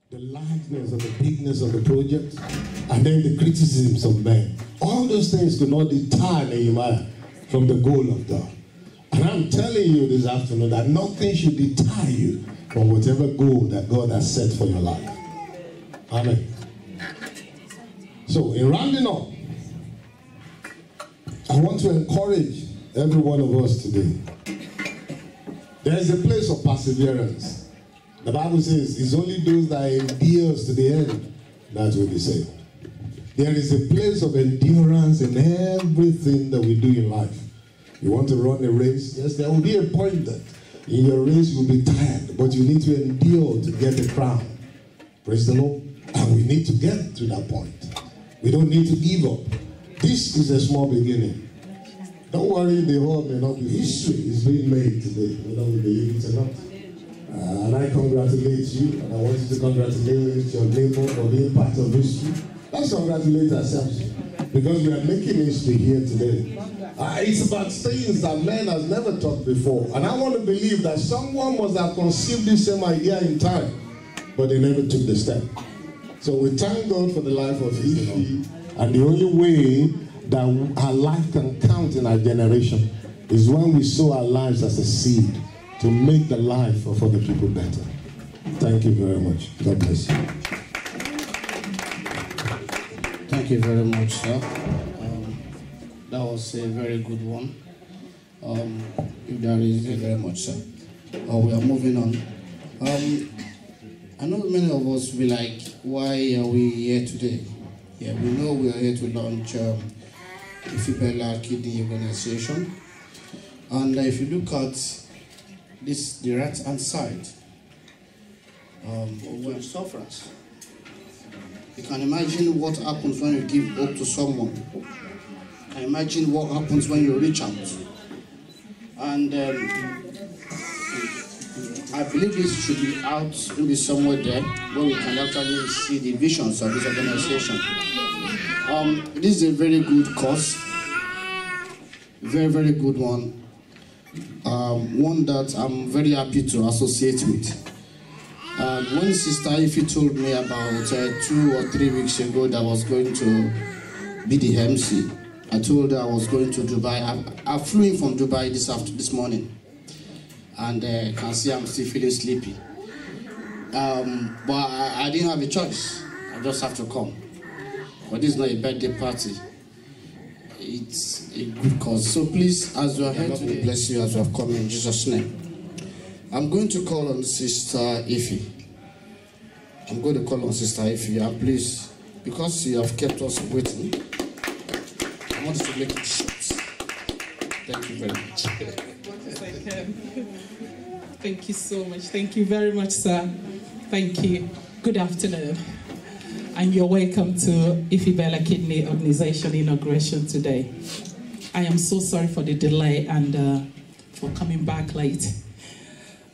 the largeness or the bigness of the project, and then the criticisms of men. All those things could not deter Nehemiah from the goal of God. And I'm telling you this afternoon that nothing should deter you from whatever goal that God has set for your life. Amen. So, in rounding up, I want to encourage every one of us today. There is a place of perseverance. The Bible says it's only those that endure to the end that will be saved. There is a place of endurance in everything that we do in life. You want to run a race? Yes, there will be a point that in your race you'll be tired, but you need to endure to get the crown. Praise the Lord. And we need to get to that point. We don't need to give up. This is a small beginning. Don't worry, the whole may not be. History is being made today, whether we believe it or not. And I congratulate you, and I want you to congratulate your neighbor for being part of history. Let's congratulate ourselves, because we are making history here today. It's about things that man has never thought before. And I want to believe that someone must have conceived this same idea in time, but they never took the step. So we thank God for the life of Ife. And the only way that our life can count in our generation is when we sow our lives as a seed to make the life of other people better. Thank you very much. God bless you. Thank you very much, sir. That was a very good one. If there is, thank you very much, sir. We are moving on. I know many of us will be like, why are we here today? Yeah, we know we are here to launch Ifibella Kidney Organization. And if you look at this, the right-hand side, we're sufferers. You can imagine what happens when you give hope to someone. You can imagine what happens when you reach out. And I believe this should be out maybe somewhere there where we can actually see the visions of this organization. This is a very good cause, very, very good one. One that I'm very happy to associate with. When Sister Ify told me about 2 or 3 weeks ago that I was going to be the MC, I told her I was going to Dubai. I flew in from Dubai this morning, and can see I'm still feeling sleepy. But I didn't have a choice. I just have to come. But this is not a birthday party. It's a good cause. So please, as you are here today, bless you as you have come in Jesus' name. I'm going to call on Sister Ify. I'm going to call on Sister Ify, and please, because you have kept us waiting, I want to make it short. Thank you very much. Yes, I can. Thank you so much. Thank you very much, sir. Thank you. Good afternoon. And you're welcome to Ifibella Kidney Organization inauguration today. I am so sorry for the delay and for coming back late.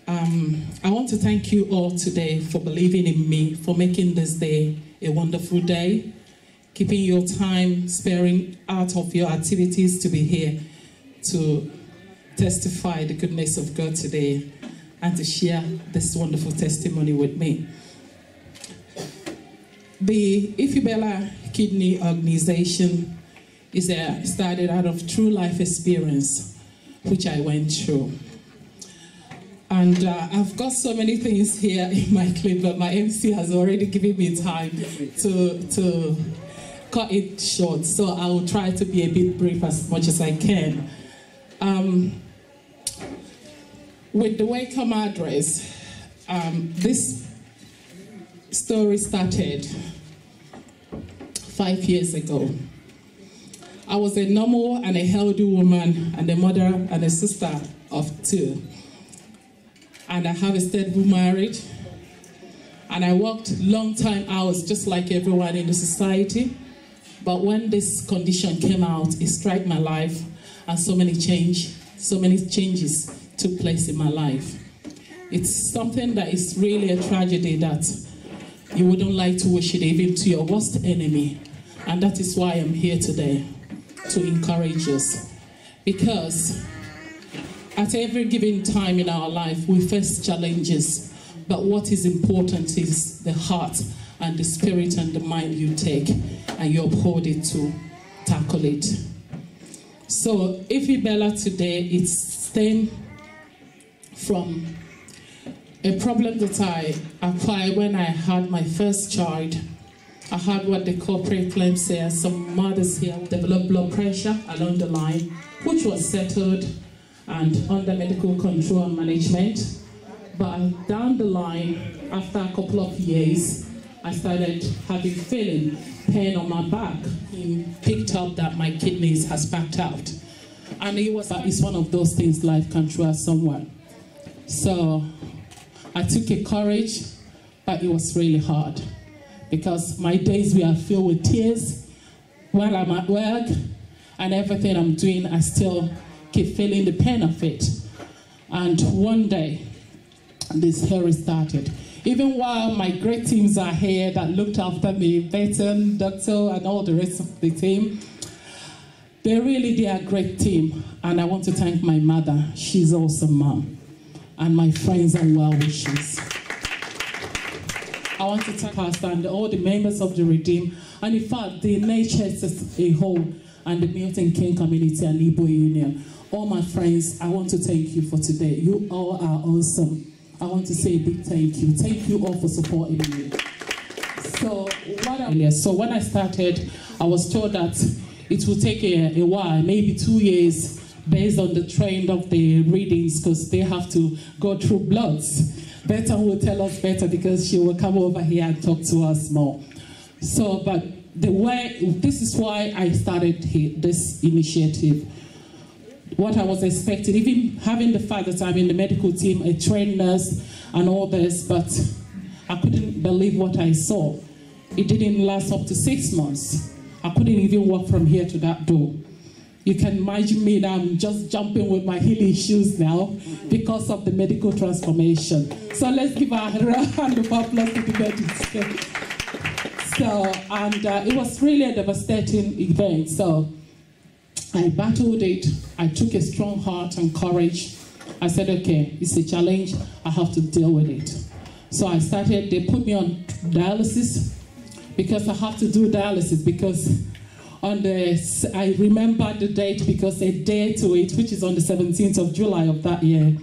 I want to thank you all today for believing in me, for making this day a wonderful day, keeping your time, sparing out of your activities to be here to testify the goodness of God today and to share this wonderful testimony with me. The Ifibella Kidney Organization is started out of true life experience, which I went through. And I've got so many things here in my clip, but my MC has already given me time to cut it short. So I will try to be a bit brief as much as I can. With the welcome address, this story started 5 years ago. I was a normal and a healthy woman and a mother and a sister of 2. And I have a stable marriage. And I worked long time hours just like everyone in the society. But when this condition came out, it struck my life, and so many changes took place in my life. It's something that is really a tragedy that you wouldn't like to wish it even to your worst enemy. And that is why I'm here today, to encourage us. Because at every given time in our life, we face challenges. but what is important is the heart and the spirit and the mind you take, and you uphold it to tackle it. So Ifibella today, it's stemmed from a problem that I acquired when I had my first child. I had what the corporate claims say, some mothers here developed blood pressure along the line, which was settled and under medical control and management. But down the line, after a couple of years, I started having feeling pain on my back. He picked up that my kidneys has backed out. And it's one of those things life can throw at someone. So I took a courage, but it was really hard because my days were filled with tears while I'm at work, and everything I'm doing, I still keep feeling the pain of it. And one day, this hurry started. Even while my great teams are here that looked after me, veteran, doctor, and all the rest of the team, they are a great team. And I want to thank my mother. She's awesome mom. And my friends and well-wishers. I want to thank Pastor and all the members of the Redeem, and in fact, the NHS as a whole, and the Milton King community and Igbo Union. All my friends, I want to thank you for today. You all are awesome. I want to say a big thank you. Thank you all for supporting me. So when I started, I was told that it will take a while, maybe 2 years, based on the trend of the readings, because they have to go through bloods. Betta will tell us better because she will come over here and talk to us more. So, but this is why I started this initiative. What I was expecting, even having the fact that I'm in the medical team, a trained nurse and all this, but I couldn't believe what I saw. It didn't last up to 6 months. I couldn't even walk from here to that door. You can imagine me that I'm just jumping with my healing shoes now because of the medical transformation. So let's give a round of applause to the medics. So, and it was really a devastating event. So I battled it. I took a strong heart and courage. I said, okay, it's a challenge. I have to deal with it. So I started, they put me on dialysis because I have to do dialysis because I remember the date because a day to it, which is on the 17th of July of that year,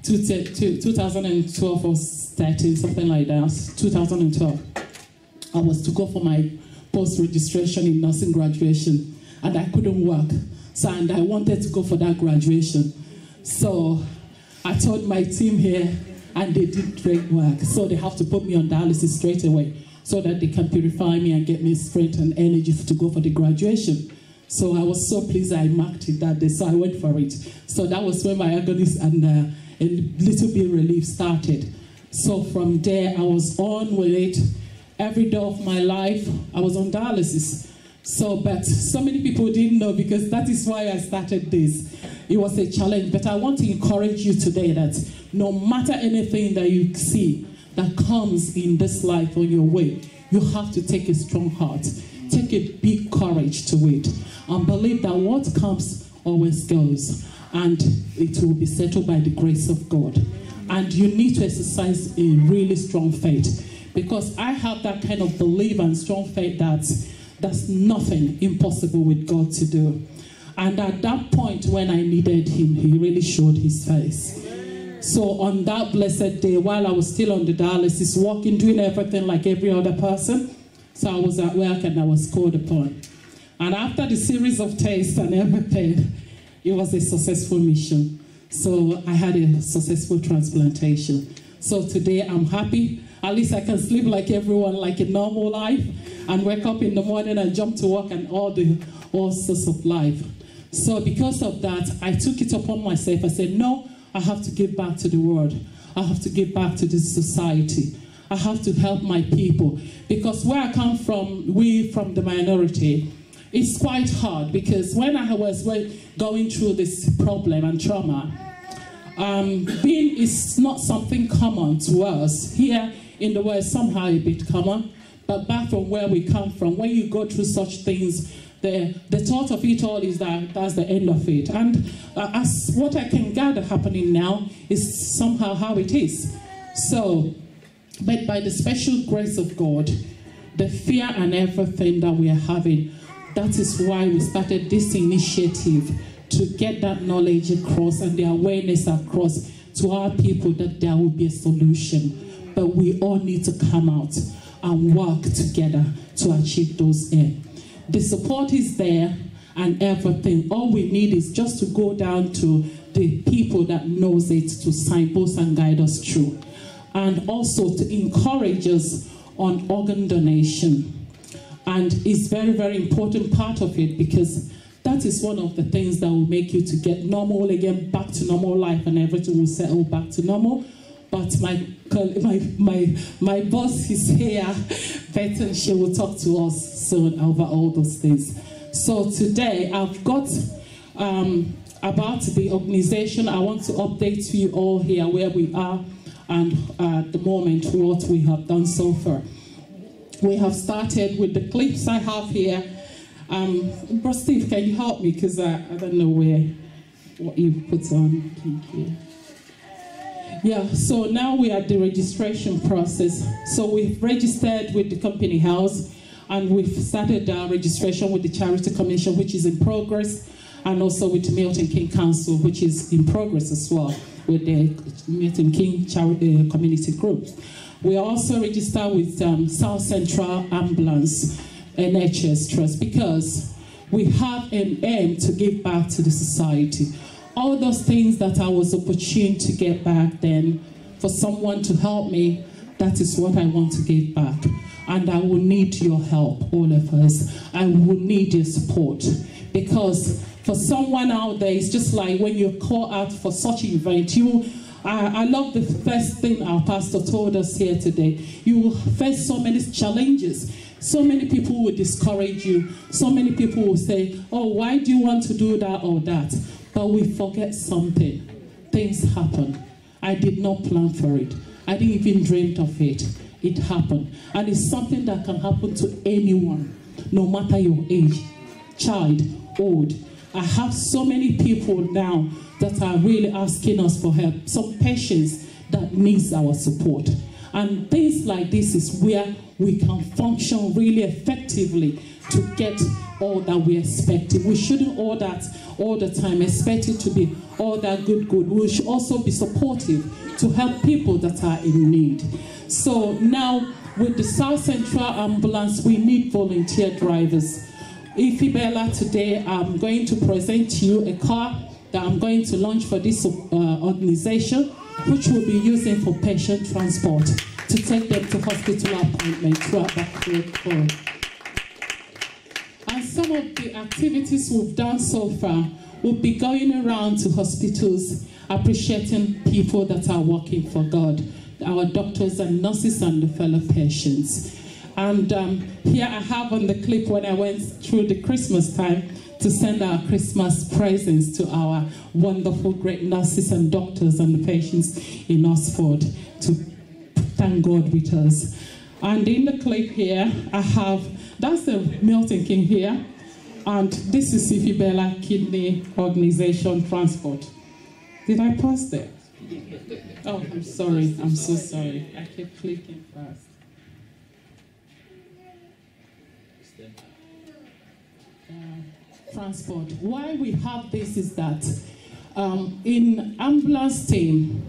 2012 or 13, something like that, 2012. I was to go for my post-registration in nursing graduation, and I couldn't work. So, and I wanted to go for that graduation. So I told my team here, and they did great work. So they have to put me on dialysis straight away, so that they can purify me and get me strength and energy to go for the graduation. So I was so pleased I marked it that day, so I went for it. So that was when my agony and a little bit relief started. So from there, I was on with it. Every day of my life, I was on dialysis. So, but so many people didn't know because that is why I started this. It was a challenge, but I want to encourage you today that no matter anything that you see that comes in this life on your way, you have to take a strong heart, take a big courage to it, and believe that what comes always goes, and it will be settled by the grace of God. And you need to exercise a really strong faith, because I have that kind of belief and strong faith that there's nothing impossible with God to do. And at that point when I needed him, he really showed his face. So on that blessed day, while I was still on the dialysis, walking, doing everything like every other person, so I was at work and I was called upon. And after the series of tests and everything, it was a successful mission. So I had a successful transplantation. So today I'm happy. At least I can sleep like everyone, like a normal life, and wake up in the morning and jump to work and all sorts of life. So because of that, I took it upon myself. I said, no, I have to give back to the world. I have to give back to this society. I have to help my people. Because where I come from, we from the minority, it's quite hard, because when I was going through this problem and trauma, being is not something common to us. Here in the West, somehow a bit common, but back from where we come from, when you go through such things, the thought of it all is that that's the end of it. And as what I can gather happening now is somehow how it is. So, but by the special grace of God, the fear and everything that we are having, that is why we started this initiative, to get that knowledge across and the awareness across to our people that there will be a solution. But we all need to come out and work together to achieve those aims. The support is there and everything. All we need is just to go down to the people that knows it to signpost and guide us through. And also to encourage us on organ donation. And it's very, very important part of it, because that is one of the things that will make you to get normal again, back to normal life, and everything will settle back to normal. But my boss is here, Beth, and she will talk to us soon over all those things. So today I've got about the organization. I want to update you all here where we are and at the moment what we have done so far. We have started with the clips I have here. Bro Steve, can you help me? Because I don't know what you put on. Thank you. Yeah, so now we are at the registration process. So we've registered with the company house, and we've started our registration with the Charity Commission, which is in progress, and also with Milton King Council, which is in progress as well, with the Milton King Charity Community Group. We are also registered with South Central Ambulance NHS Trust, because we have an aim to give back to the society. All those things that I was opportune to get back then, for someone to help me, that is what I want to give back. And I will need your help, all of us. I will need your support. Because for someone out there, it's just like when you're called out for such an event, I love the first thing our pastor told us here today. You will face so many challenges. So many people will discourage you. So many people will say, oh, why do you want to do that or that? But we forget something. Things happen. I did not plan for it. I didn't even dream of it. It happened. And it's something that can happen to anyone, no matter your age, child, old. I have so many people now that are really asking us for help. Some patients that needs our support. And things like this is where we can function really effectively to get all that we expect. We shouldn't all that all the time expect it to be all that good. We should also be supportive to help people that are in need. So now with the South Central Ambulance, we need volunteer drivers. Ifibella, today I'm going to present to you a car that I'm going to launch for this organization, which we'll be using for patient transport to take them to hospital appointments throughout that. And some of the activities we've done so far will be going around to hospitals, appreciating people that are working for God, our doctors and nurses and the fellow patients. And here I have on the clip when I went through the Christmas time to send our Christmas presents to our wonderful, great nurses and doctors and the patients in Oxford to thank God with us. And in the clip here, I have, that's the Milton King here, and this is Ifibella Kidney Organization Transport. Did I pause there? Oh, I'm sorry, I'm so sorry. I kept clicking fast. Transport. Why we have this is that in ambulance team,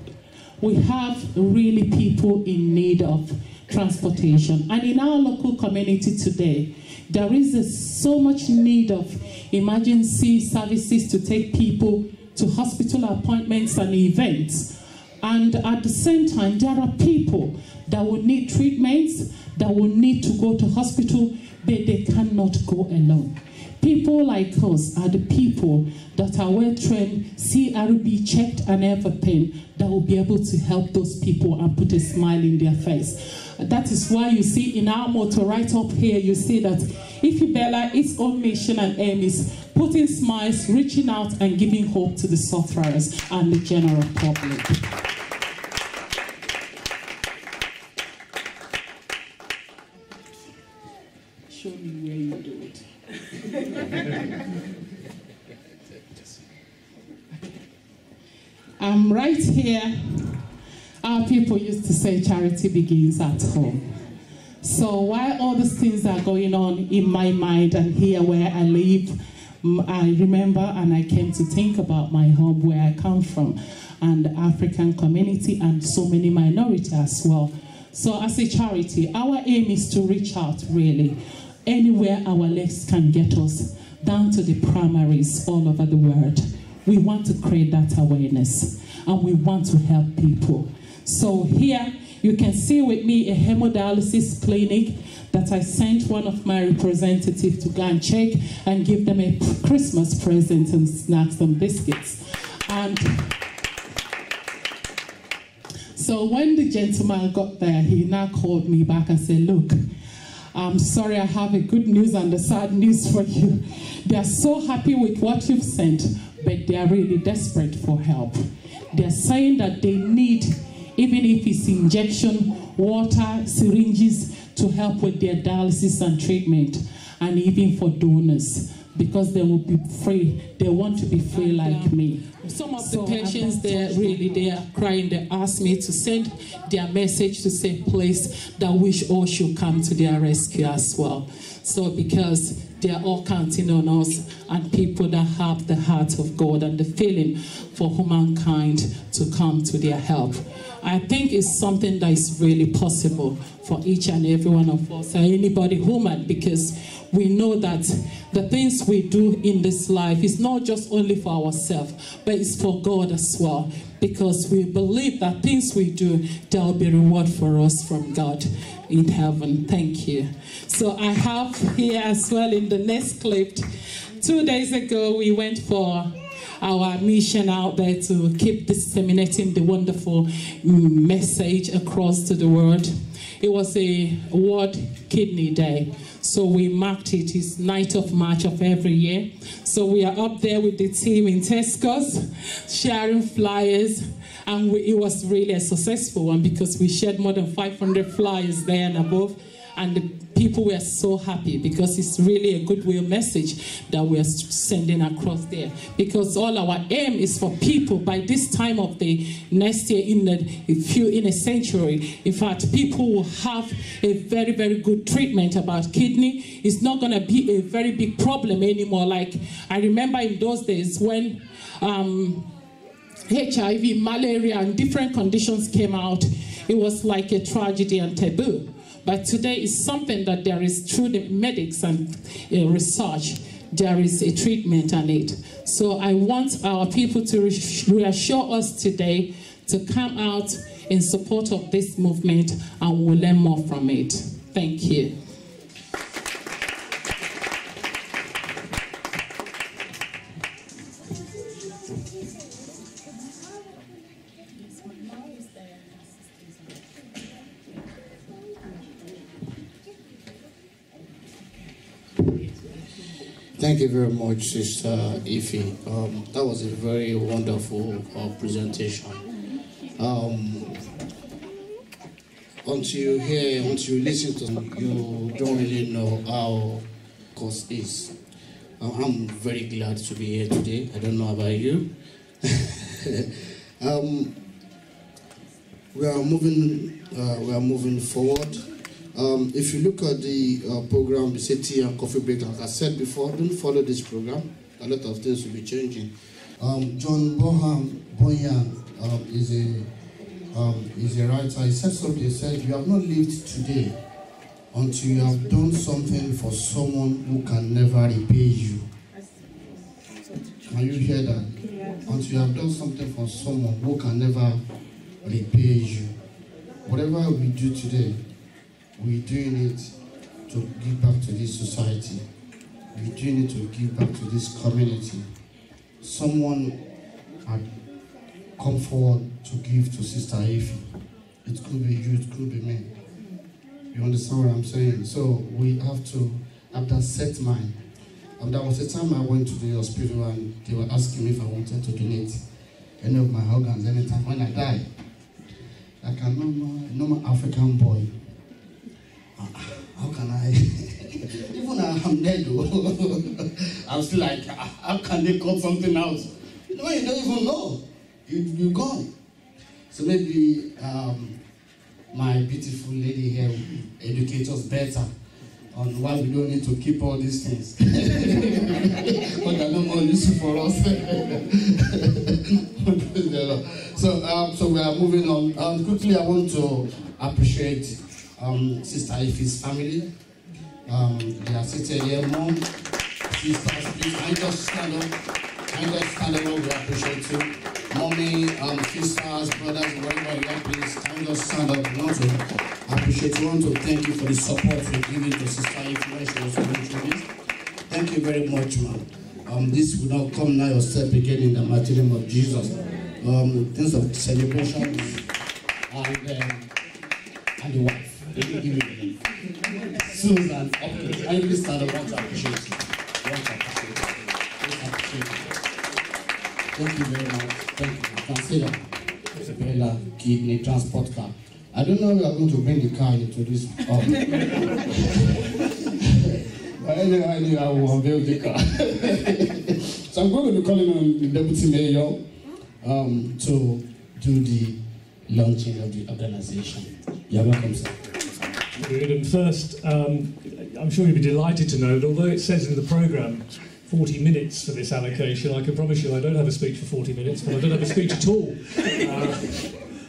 we have really people in need of transportation. And in our local community today, there is so much need of emergency services to take people to hospital appointments and events. And at the same time, there are people that will need treatments, that will need to go to hospital, but they cannot go alone. People like us are the people that are well trained, CRB checked and everything, that will be able to help those people and put a smile in their face. That is why you see in our motto right up here, you see that Ifibella, its own mission and aim is putting smiles, reaching out and giving hope to the sufferers and the general public. Show me where you do it. I'm right here Our people used to say charity begins at home. So while all these things are going on in my mind and here where I live, I remember and I came to think about my home where I come from and the African community and so many minorities as well. So as a charity, our aim is to reach out really anywhere our legs can get us, down to the primaries all over the world. We want to create that awareness and we want to help people. So here you can see with me a hemodialysis clinic that I sent one of my representatives to go and check and give them a Christmas present and snacks and biscuits. And so when the gentleman got there, he now called me back and said, look, I'm sorry, I have a good news and a sad news for you. They are so happy with what you've sent, but they are really desperate for help. They're saying that they need, even if it's injection, water, syringes, to help with their dialysis and treatment, and even for donors, because they will be free. They want to be free like me. Some of the patients, they are crying. They asked me to send their message to say, please, that we all should come to their rescue as well. So because they are all counting on us and people that have the heart of God and the feeling for humankind to come to their help. I think it's something that is really possible for each and every one of us, or anybody human, because we know that the things we do in this life is not just only for ourselves, but it's for God as well, because we believe that things we do, there will be reward for us from God in heaven. Thank you. So I have here as well in the next clip, 2 days ago we went for our mission out there to keep disseminating the wonderful message across to the world. It was a World Kidney Day. So we marked it. It's 9th of March of every year. So we are up there with the team in Tesco's, sharing flyers. And it was really a successful one because we shared more than 500 flyers there and above. And the people were so happy because it's really a goodwill message that we're sending across there. Because all our aim is for people by this time of the next year, in a century, in fact, people will have a very, very good treatment about kidney. It's not going to be a very big problem anymore. Like I remember in those days when HIV, malaria, and different conditions came out, it was like a tragedy and taboo. But today is something that there is through the medics and research, there is a treatment on it. So I want our people to reassure us today to come out in support of this movement, and we'll learn more from it. Thank you. Thank you very much, Sister Ify. That was a very wonderful presentation. Until you hear, until you listen to them, you don't really know how course is. I'm very glad to be here today. I don't know about you. We are moving forward. If you look at the program, the tea and coffee break, like I said before, don't follow this program. A lot of things will be changing. John Boyan is a writer. He said something. He said, "You have not lived today until you have done something for someone who can never repay you." Can you hear that? Until you have done something for someone who can never repay you. Whatever we do today, we're doing it to give back to this society. We're doing it to give back to this community. Someone had come forward to give to Sister Ify. It could be you, it could be me. You understand what I'm saying? So we have to have that set mind. There was a time I went to the hospital and they were asking me if I wanted to donate any of my organs anytime when I die. Like a normal African boy. How can I? Even I'm dead though. I'm still like, how can they cut something out? No, you don't even know. You're gone. So maybe my beautiful lady here will educate us better on why we don't need to keep all these things. But they're no more useful for us. So we are moving on. Quickly, I want to appreciate Sister Ife's family. They are seated here. Mom, sisters, please, can you just stand up? Can you just stand up? We appreciate you. Mommy, sisters, brothers, wherever you are, please, can you just stand up? We want to appreciate you. We want to thank you for the support you're giving to Sister Ife when she was going through this. Thank you very much, ma'am. This will not come now yourself again in the mighty name of Jesus. Things of celebration and the wife. Susan, okay. I really stand up, want to appreciate you. Thank you very much. Thank you. Consider Isabella kidney transport car. I don't know if we are going to bring the car into this. But anyway, I will unveil the car. So I'm going to be calling on the Deputy Mayor to do the launching of the organization. You're welcome, sir. Good. And first, I'm sure you'll be delighted to know that although it says in the programme 40 minutes for this allocation, I can promise you I don't have a speech for 40 minutes, but I don't have a speech at all.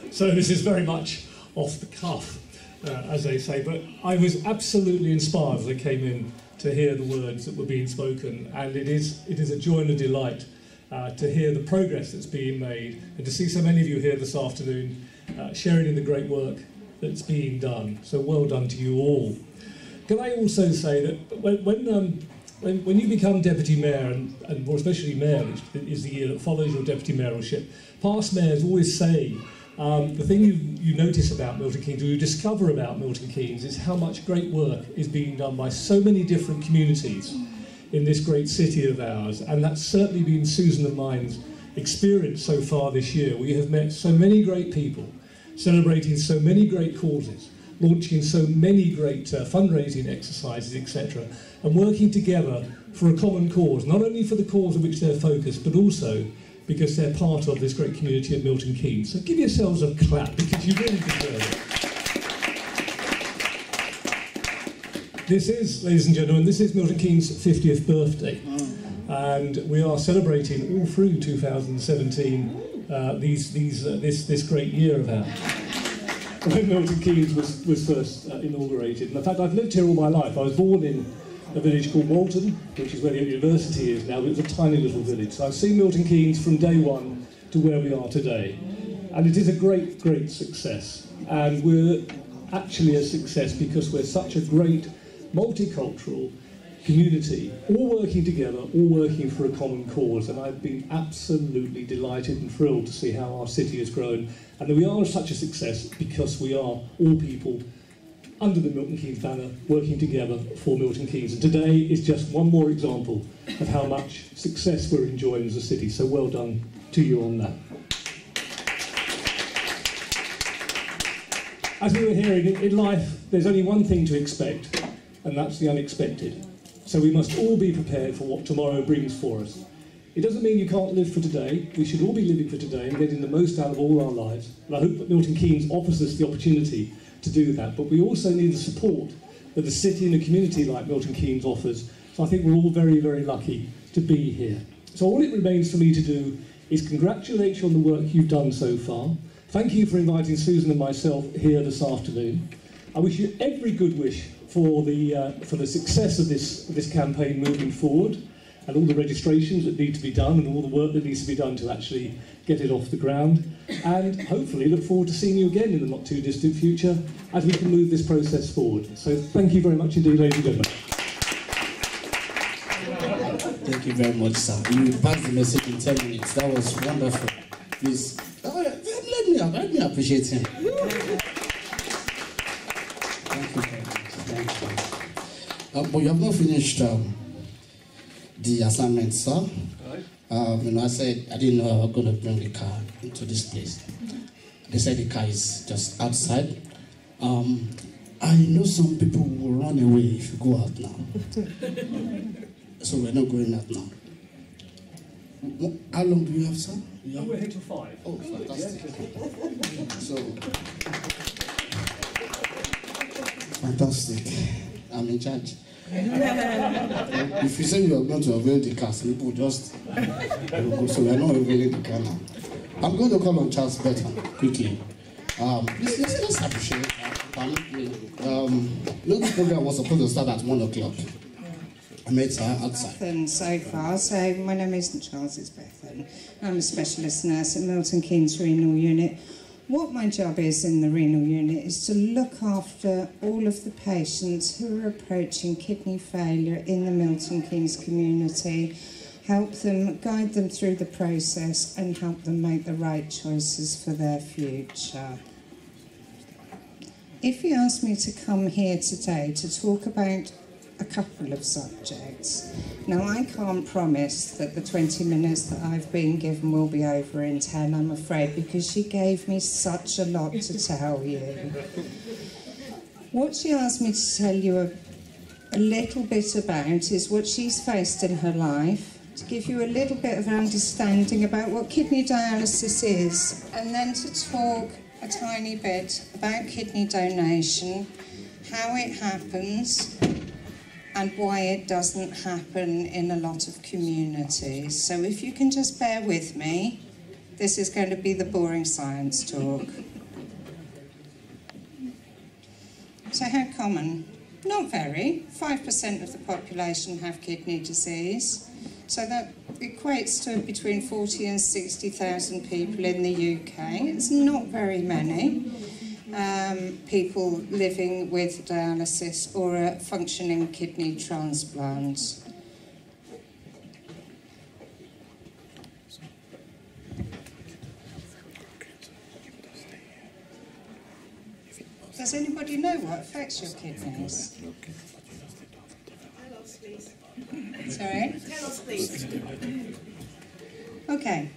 So this is very much off the cuff, as they say. But I was absolutely inspired as I came in to hear the words that were being spoken, and it is a joy and a delight to hear the progress that's being made and to see so many of you here this afternoon sharing in the great work that's being done. So well done to you all. Can I also say that when you become deputy mayor, and more especially mayor, which is the year that follows your deputy mayoralship, past mayors always say the thing you notice about Milton Keynes, or you discover about Milton Keynes, is how much great work is being done by so many different communities in this great city of ours. And that's certainly been Susan and mine's experience so far this year. We have met so many great people, celebrating so many great causes, launching so many great fundraising exercises, etc., and working together for a common cause, not only for the cause of which they're focused, but also because they're part of this great community of Milton Keynes. So give yourselves a clap, because you really deserve it. This is, ladies and gentlemen, this is Milton Keynes' 50th birthday, and we are celebrating all through 2017 this great year of ours. When Milton Keynes was first inaugurated, and in fact I've lived here all my life. I was born in a village called Walton, which is where the university is now, but it's a tiny little village. So I've seen Milton Keynes from day one to where we are today. And it is a great, great success. And we're actually a success because we're such a great multicultural community, all working together, all working for a common cause. And I've been absolutely delighted and thrilled to see how our city has grown, and that we are such a success because we are all people under the Milton Keynes banner, working together for Milton Keynes. And today is just one more example of how much success we're enjoying as a city. So well done to you on that. As we were hearing, in life, there's only one thing to expect, and that's the unexpected. So we must all be prepared for what tomorrow brings for us. It doesn't mean you can't live for today. We should all be living for today and getting the most out of all our lives. And I hope that Milton Keynes offers us the opportunity to do that. But we also need the support that a city and a community like Milton Keynes offers. So I think we're all very, very lucky to be here. So all it remains for me to do is congratulate you on the work you've done so far. Thank you for inviting Susan and myself here this afternoon. I wish you every good wish for the success of this campaign moving forward, and all the registrations that need to be done and all the work that needs to be done to actually get it off the ground. And hopefully look forward to seeing you again in the not too distant future as we can move this process forward. So thank you very much indeed, ladies and gentlemen. Thank you very much, sir. You passed the message in 10 minutes. That was wonderful. Please, let me appreciate him. Thank you very much. Thank you. But you have not finished the assignment, sir. I said I didn't know I was going to bring the car into this place. They said the car is just outside. I know some people will run away if you go out now. So we're not going out now. How long do you have, sir? Oh, we're here till 5. Oh, fantastic. So, fantastic. I'm in charge. If you say you are going to unveil the car, people just go. So we are not unveiling the car now. I'm going to call on Charles better quickly. Let's appreciate that. The program was supposed to start at 1 o'clock. I met her outside. So far, so my name isn't Charles, it's Bethan. I'm a specialist nurse at Milton Keynes Renal Unit. What my job is in the renal unit is to look after all of the patients who are approaching kidney failure in the Milton Keynes community, help them, guide them through the process and help them make the right choices for their future. If you asked me to come here today to talk about a couple of subjects. Now, I can't promise that the 20 minutes that I've been given will be over in 10, I'm afraid, because she gave me such a lot to tell you. What she asked me to tell you a little bit about is what she's faced in her life, to give you a little bit of understanding about what kidney dialysis is, and then to talk a tiny bit about kidney donation, how it happens, and why it doesn't happen in a lot of communities. So if you can just bear with me, this is going to be the boring science talk. So how common? Not very. 5% of the population have kidney disease. So that equates to between 40 and 60,000 people in the UK. It's not very many. People living with dialysis or a functioning kidney transplant. Does anybody know what affects your kidneys? Tell us, please. Sorry? Tell us, please. Okay.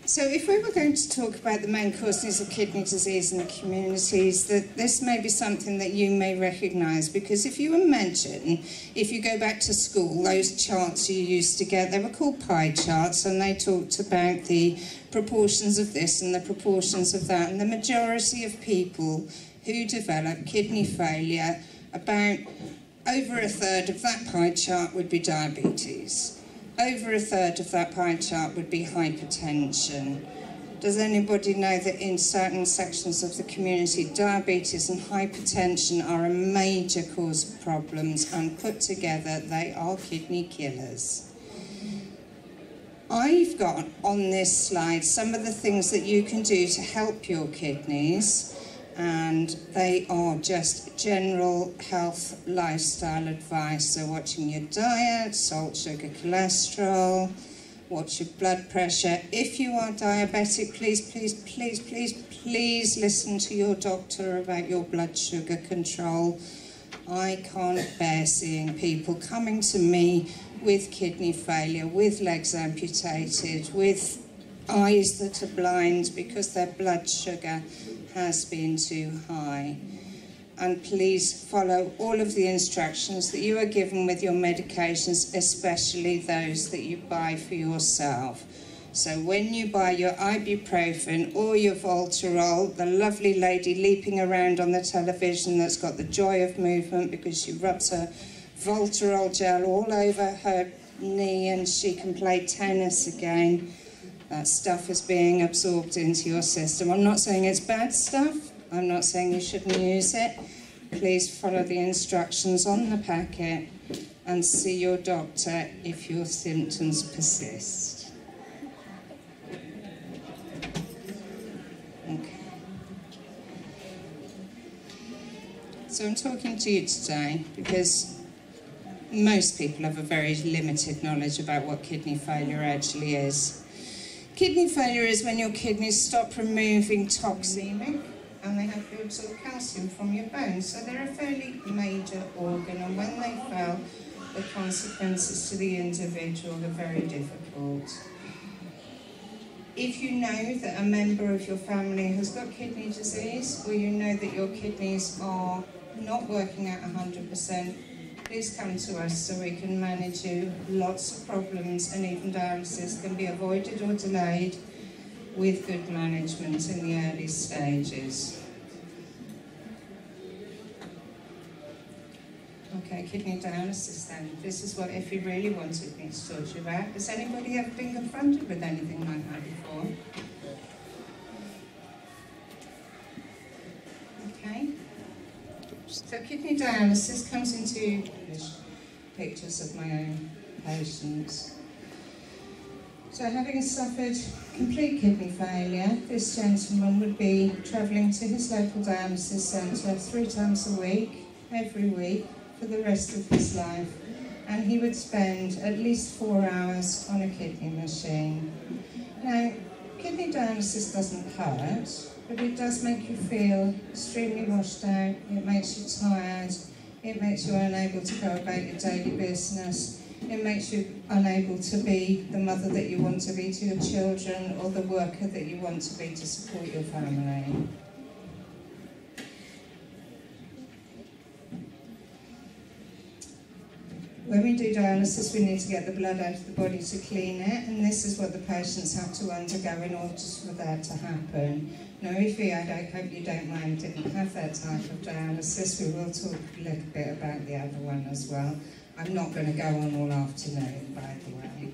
So if we were going to talk about the main causes of kidney disease in the communities, that this may be something that you may recognise, because if you imagine, if you go back to school, those charts you used to get, they were called pie charts, and they talked about the proportions of this and the proportions of that, and the majority of people who develop kidney failure, about over a third of that pie chart would be diabetes. Over a third of that pie chart would be hypertension. Does anybody know that in certain sections of the community, diabetes and hypertension are a major cause of problems, and put together, they are kidney killers? I've got on this slide some of the things that you can do to help your kidneys, and they are just general health lifestyle advice. So watching your diet, salt, sugar, cholesterol, watch your blood pressure. If you are diabetic, please, please, please, please, please listen to your doctor about your blood sugar control. I can't bear seeing people coming to me with kidney failure, with legs amputated, with eyes that are blind because their blood sugar has been too high. And please follow all of the instructions that you are given with your medications, especially those that you buy for yourself. So when you buy your ibuprofen or your Voltarol, the lovely lady leaping around on the television that's got the joy of movement because she rubs her Voltarol gel all over her knee and she can play tennis again, that stuff is being absorbed into your system. I'm not saying it's bad stuff. I'm not saying you shouldn't use it. Please follow the instructions on the packet and see your doctor if your symptoms persist. Okay. So I'm talking to you today because most people have a very limited knowledge about what kidney failure actually is. Kidney failure is when your kidneys stop removing toxemic and they have to absorb calcium from your bones. So they're a fairly major organ, and when they fail, the consequences to the individual are very difficult. If you know that a member of your family has got kidney disease, or you know that your kidneys are not working at 100%, please come to us so we can manage you. Lots of problems and even dialysis can be avoided or delayed with good management in the early stages. Okay, kidney dialysis then. This is what Effie really wanted me to talk to you about. Has anybody ever been confronted with anything like that before? Okay. So kidney dialysis comes into pictures of my own patients. So having suffered complete kidney failure, this gentleman would be travelling to his local dialysis centre 3 times a week, every week, for the rest of his life, and he would spend at least 4 hours on a kidney machine. Now, kidney dialysis doesn't hurt, but it does make you feel extremely washed out, it makes you tired, it makes you unable to go about your daily business, it makes you unable to be the mother that you want to be to your children or the worker that you want to be to support your family. When we do dialysis, we need to get the blood out of the body to clean it, and this is what the patients have to undergo in order for that to happen. Now, Ify, I hope you don't mind, didn't have that type of dialysis. We will talk a little bit about the other one as well. I'm not going to go on all afternoon, by the way.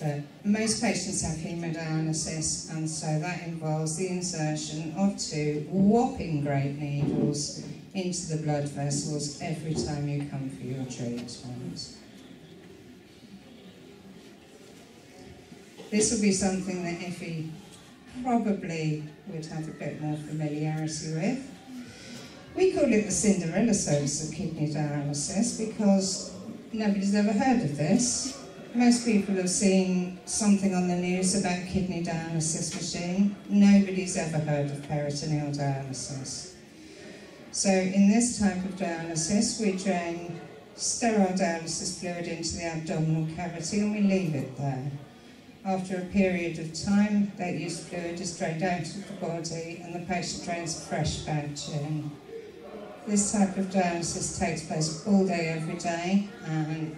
But most patients have hemodialysis, and so that involves the insertion of 2 whopping great needles into the blood vessels every time you come for your treatment. This will be something that Effie probably would have a bit more familiarity with. We call it the Cinderella service of kidney dialysis because nobody's ever heard of this. Most people have seen something on the news about kidney dialysis machine. Nobody's ever heard of peritoneal dialysis. So in this type of dialysis, we drain sterile dialysis fluid into the abdominal cavity and we leave it there. After a period of time, that used fluid is drained out of the body and the patient drains a fresh batch in. This type of dialysis takes place all day, every day. And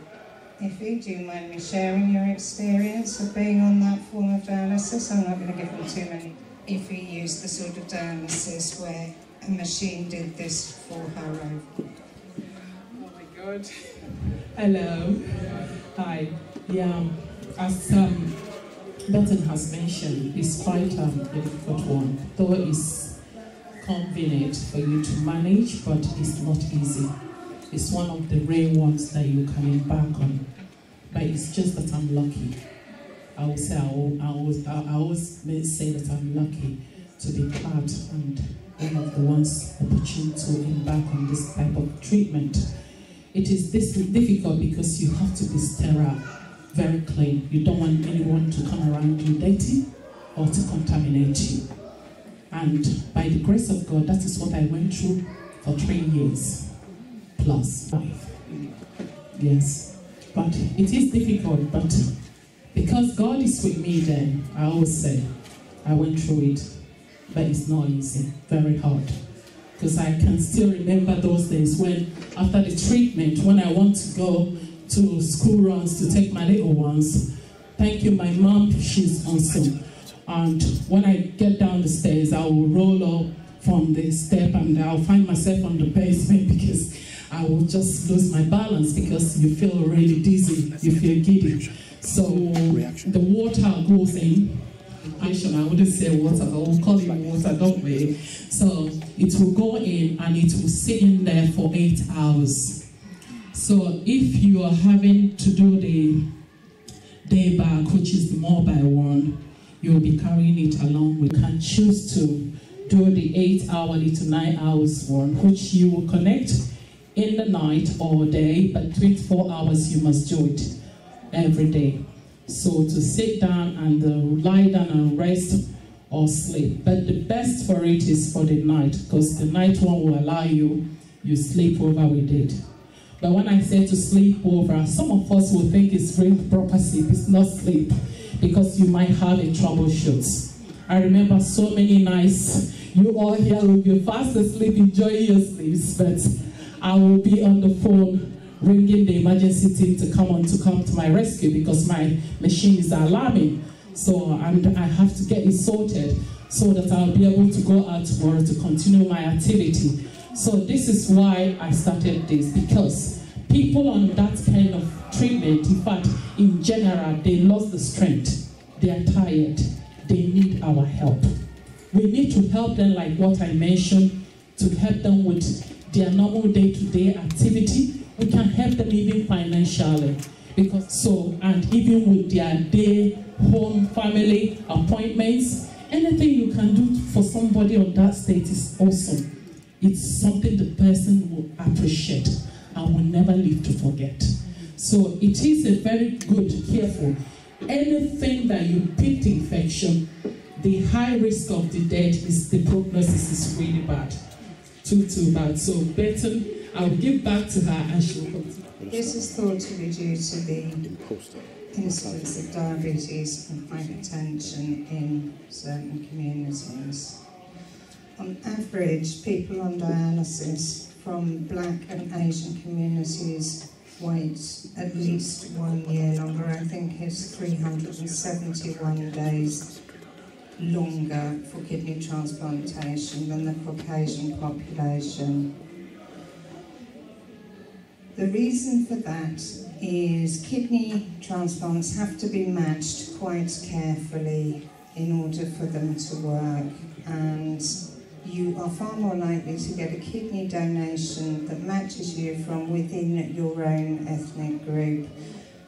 Ify, do you mind me sharing your experience of being on that form of dialysis? I'm not going to give them too many. Ify used the sort of dialysis where a machine did this for her. Oh my God. Hello. Hi. Yeah. As Bethan has mentioned, it's quite a difficult one. Though it's convenient for you to manage, but it's not easy. It's one of the rare ones that you can embark on. But it's just that I'm lucky. I always say that I'm lucky to be part and one of the ones opportune to embark on this type of treatment. It is difficult because you have to be sterile, very clean. You don't want anyone to come around you dirty or to contaminate you. And by the grace of God, that is what I went through for 3 years plus 5. Yes, but it is difficult, but because God is with me then, I always say, I went through it. But it's not easy, very hard. Because I can still remember those days when, after the treatment, when I want to go to school runs to take my little ones, thank you, my mom, she's awesome. And when I get down the stairs, I will roll up from the step and I'll find myself on the basement because I will just lose my balance because you feel really dizzy, you feel giddy. So the water goes in. I wouldn't say water, but we'll call it water, don't we? So it will go in and it will sit in there for 8 hours. So if you are having to do the day back, which is the mobile one, you'll be carrying it along. We can choose to do the 8-hourly to 9 hours one, which you will connect in the night or day, but 24 hours you must do it every day. So to sit down and lie down and rest or sleep. But the best for it is for the night, because the night one will allow you sleep over with it. But when I say to sleep over, some of us will think it's real proper sleep. It's not sleep, because you might have a troubleshoot. I remember so many nights, you all here will be fast asleep, enjoying your sleeps, but I will be on the phone ringing the emergency team to come to my rescue because my machine is alarming. So I have to get it sorted so that I'll be able to go out tomorrow to continue my activity. So this is why I started this, because people on that kind of treatment, in fact, in general, they lost the strength. They are tired. They need our help. We need to help them, like what I mentioned, to help them with their normal day-to-day activity. We can help them even financially, and even with their day, home, family appointments. Anything you can do for somebody on that state is awesome. It's something the person will appreciate and will never live to forget. So it is a very good, careful. Anything that you pick the infection, the high risk of the death is the prognosis is really bad. Too bad. So Bethan, I'll give back to her and she will continue. This is thought to be due to the incidence of diabetes and hypertension in certain communities. On average, people on dialysis from Black and Asian communities wait at least 1 year longer. I think it's 371 days longer for kidney transplantation than the Caucasian population. The reason for that is kidney transplants have to be matched quite carefully in order for them to work, and you are far more likely to get a kidney donation that matches you from within your own ethnic group.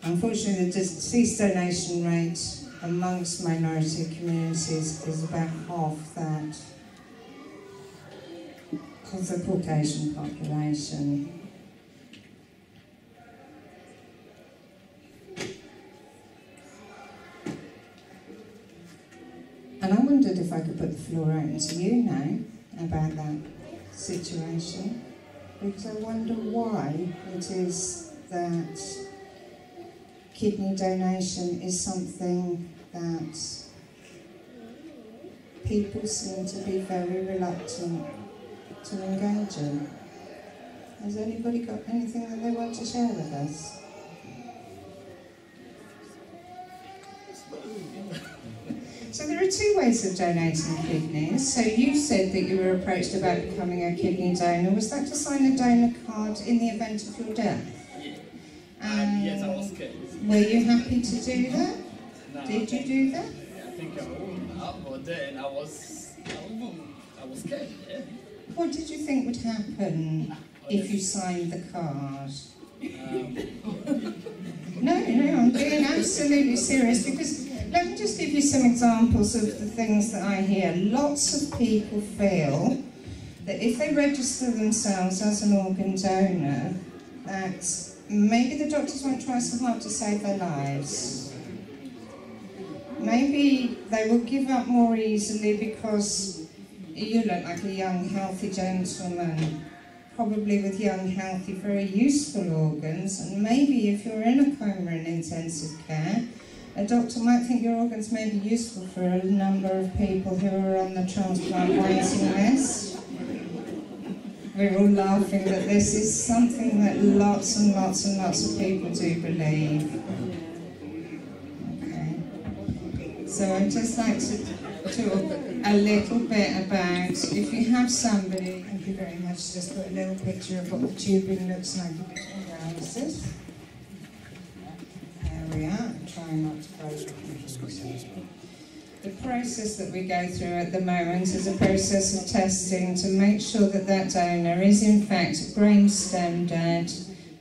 Unfortunately, the deceased donation rate amongst minority communities is about half that of the Caucasian population. And I wondered if I could put the floor open to you now about that situation, because I wonder why it is that kidney donation is something that people seem to be very reluctant to engage in. Has anybody got anything that they want to share with us? So there are two ways of donating kidneys. So you said that you were approached about becoming a kidney donor. Was that to sign a donor card in the event of your death? Yeah. Yes, I was scared. Were you happy to do that? No. Did you do that? Yeah, I think I would, but then I was scared. Yeah. What did you think would happen if you signed the card? No, I'm being absolutely serious, because let me just give you some examples of the things that I hear. Lots of people feel that if they register themselves as an organ donor, that maybe the doctors won't try so hard to save their lives. Maybe they will give up more easily because you look like a young, healthy gentleman, probably with young, healthy, very useful organs, and maybe if you're in a coma in intensive care, a doctor might think your organs may be useful for a number of people who are on the transplant waiting list. We're all laughing, but this is something that lots and lots and lots of people do believe. Okay. So I'd just like to talk a little bit about, if you have somebody, thank you very much, just put a little picture of what the tubing looks like in dialysis. There we are. I'm trying not to break the computer. The process that we go through at the moment is a process of testing to make sure that that donor is in fact brainstem dead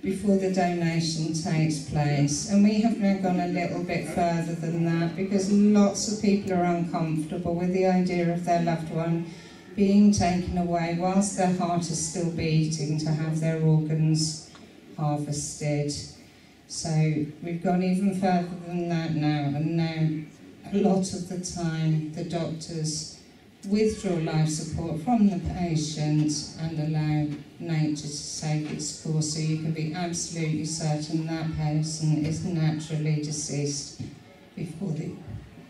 before the donation takes place. And we have now gone a little bit further than that, because lots of people are uncomfortable with the idea of their loved one being taken away whilst their heart is still beating to have their organs harvested. So we've gone even further than that now, and now a lot of the time the doctors withdraw life support from the patient and allow nature to take its course, so you can be absolutely certain that person is naturally deceased before the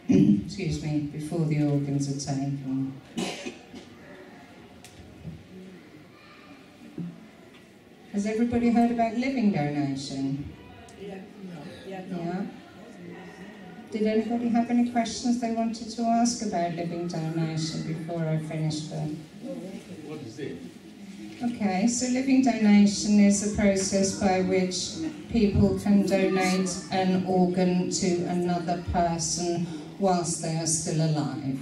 before the organs are taken. Has everybody heard about living donation? Yeah. Did anybody have any questions they wanted to ask about living donation before I finish then? What is it? Okay, so living donation is a process by which people can donate an organ to another person whilst they are still alive.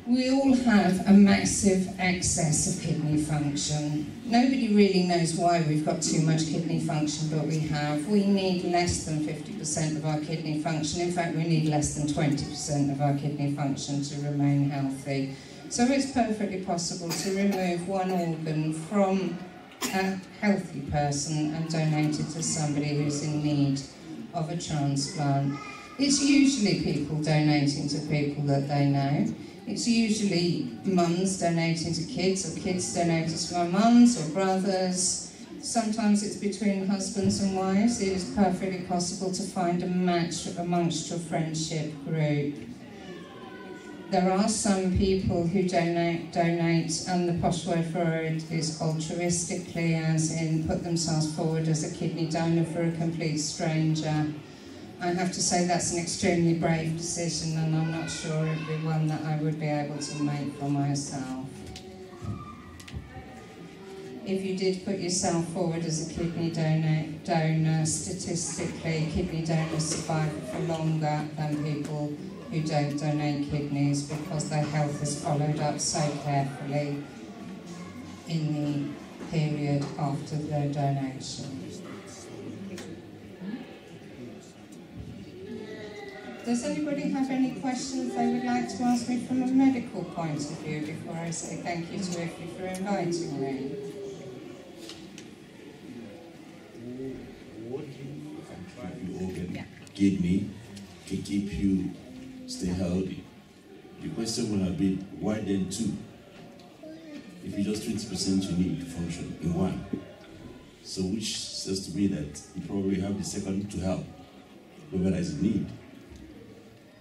We all have a massive excess of kidney function. Nobody really knows why we've got too much kidney function, but we have. We need less than 50% of our kidney function. In fact, we need less than 20% of our kidney function to remain healthy. So it's perfectly possible to remove one organ from a healthy person and donate it to somebody who's in need of a transplant. It's usually people donating to people that they know. It's usually mums donating to kids, or kids donating to my mums or brothers. Sometimes it's between husbands and wives. It is perfectly possible to find a match amongst your friendship group. There are some people who donate, and the posh word for it is altruistically, as in put themselves forward as a kidney donor for a complete stranger. I have to say that's an extremely brave decision, and I'm not sure it would be one that I would be able to make for myself. If you did put yourself forward as a kidney donor, statistically, kidney donors survive for longer than people who don't donate kidneys, because their health is followed up so carefully in the period after their donation. Does anybody have any questions they would like to ask me from a medical point of view before I say thank you to Iffy for inviting me? What do you contribute organ, kidney, to keep you stay healthy? The question would have been, why then two? If you just 20% you need to function in one. So which says to me that you probably have the second to help, whoever is in need,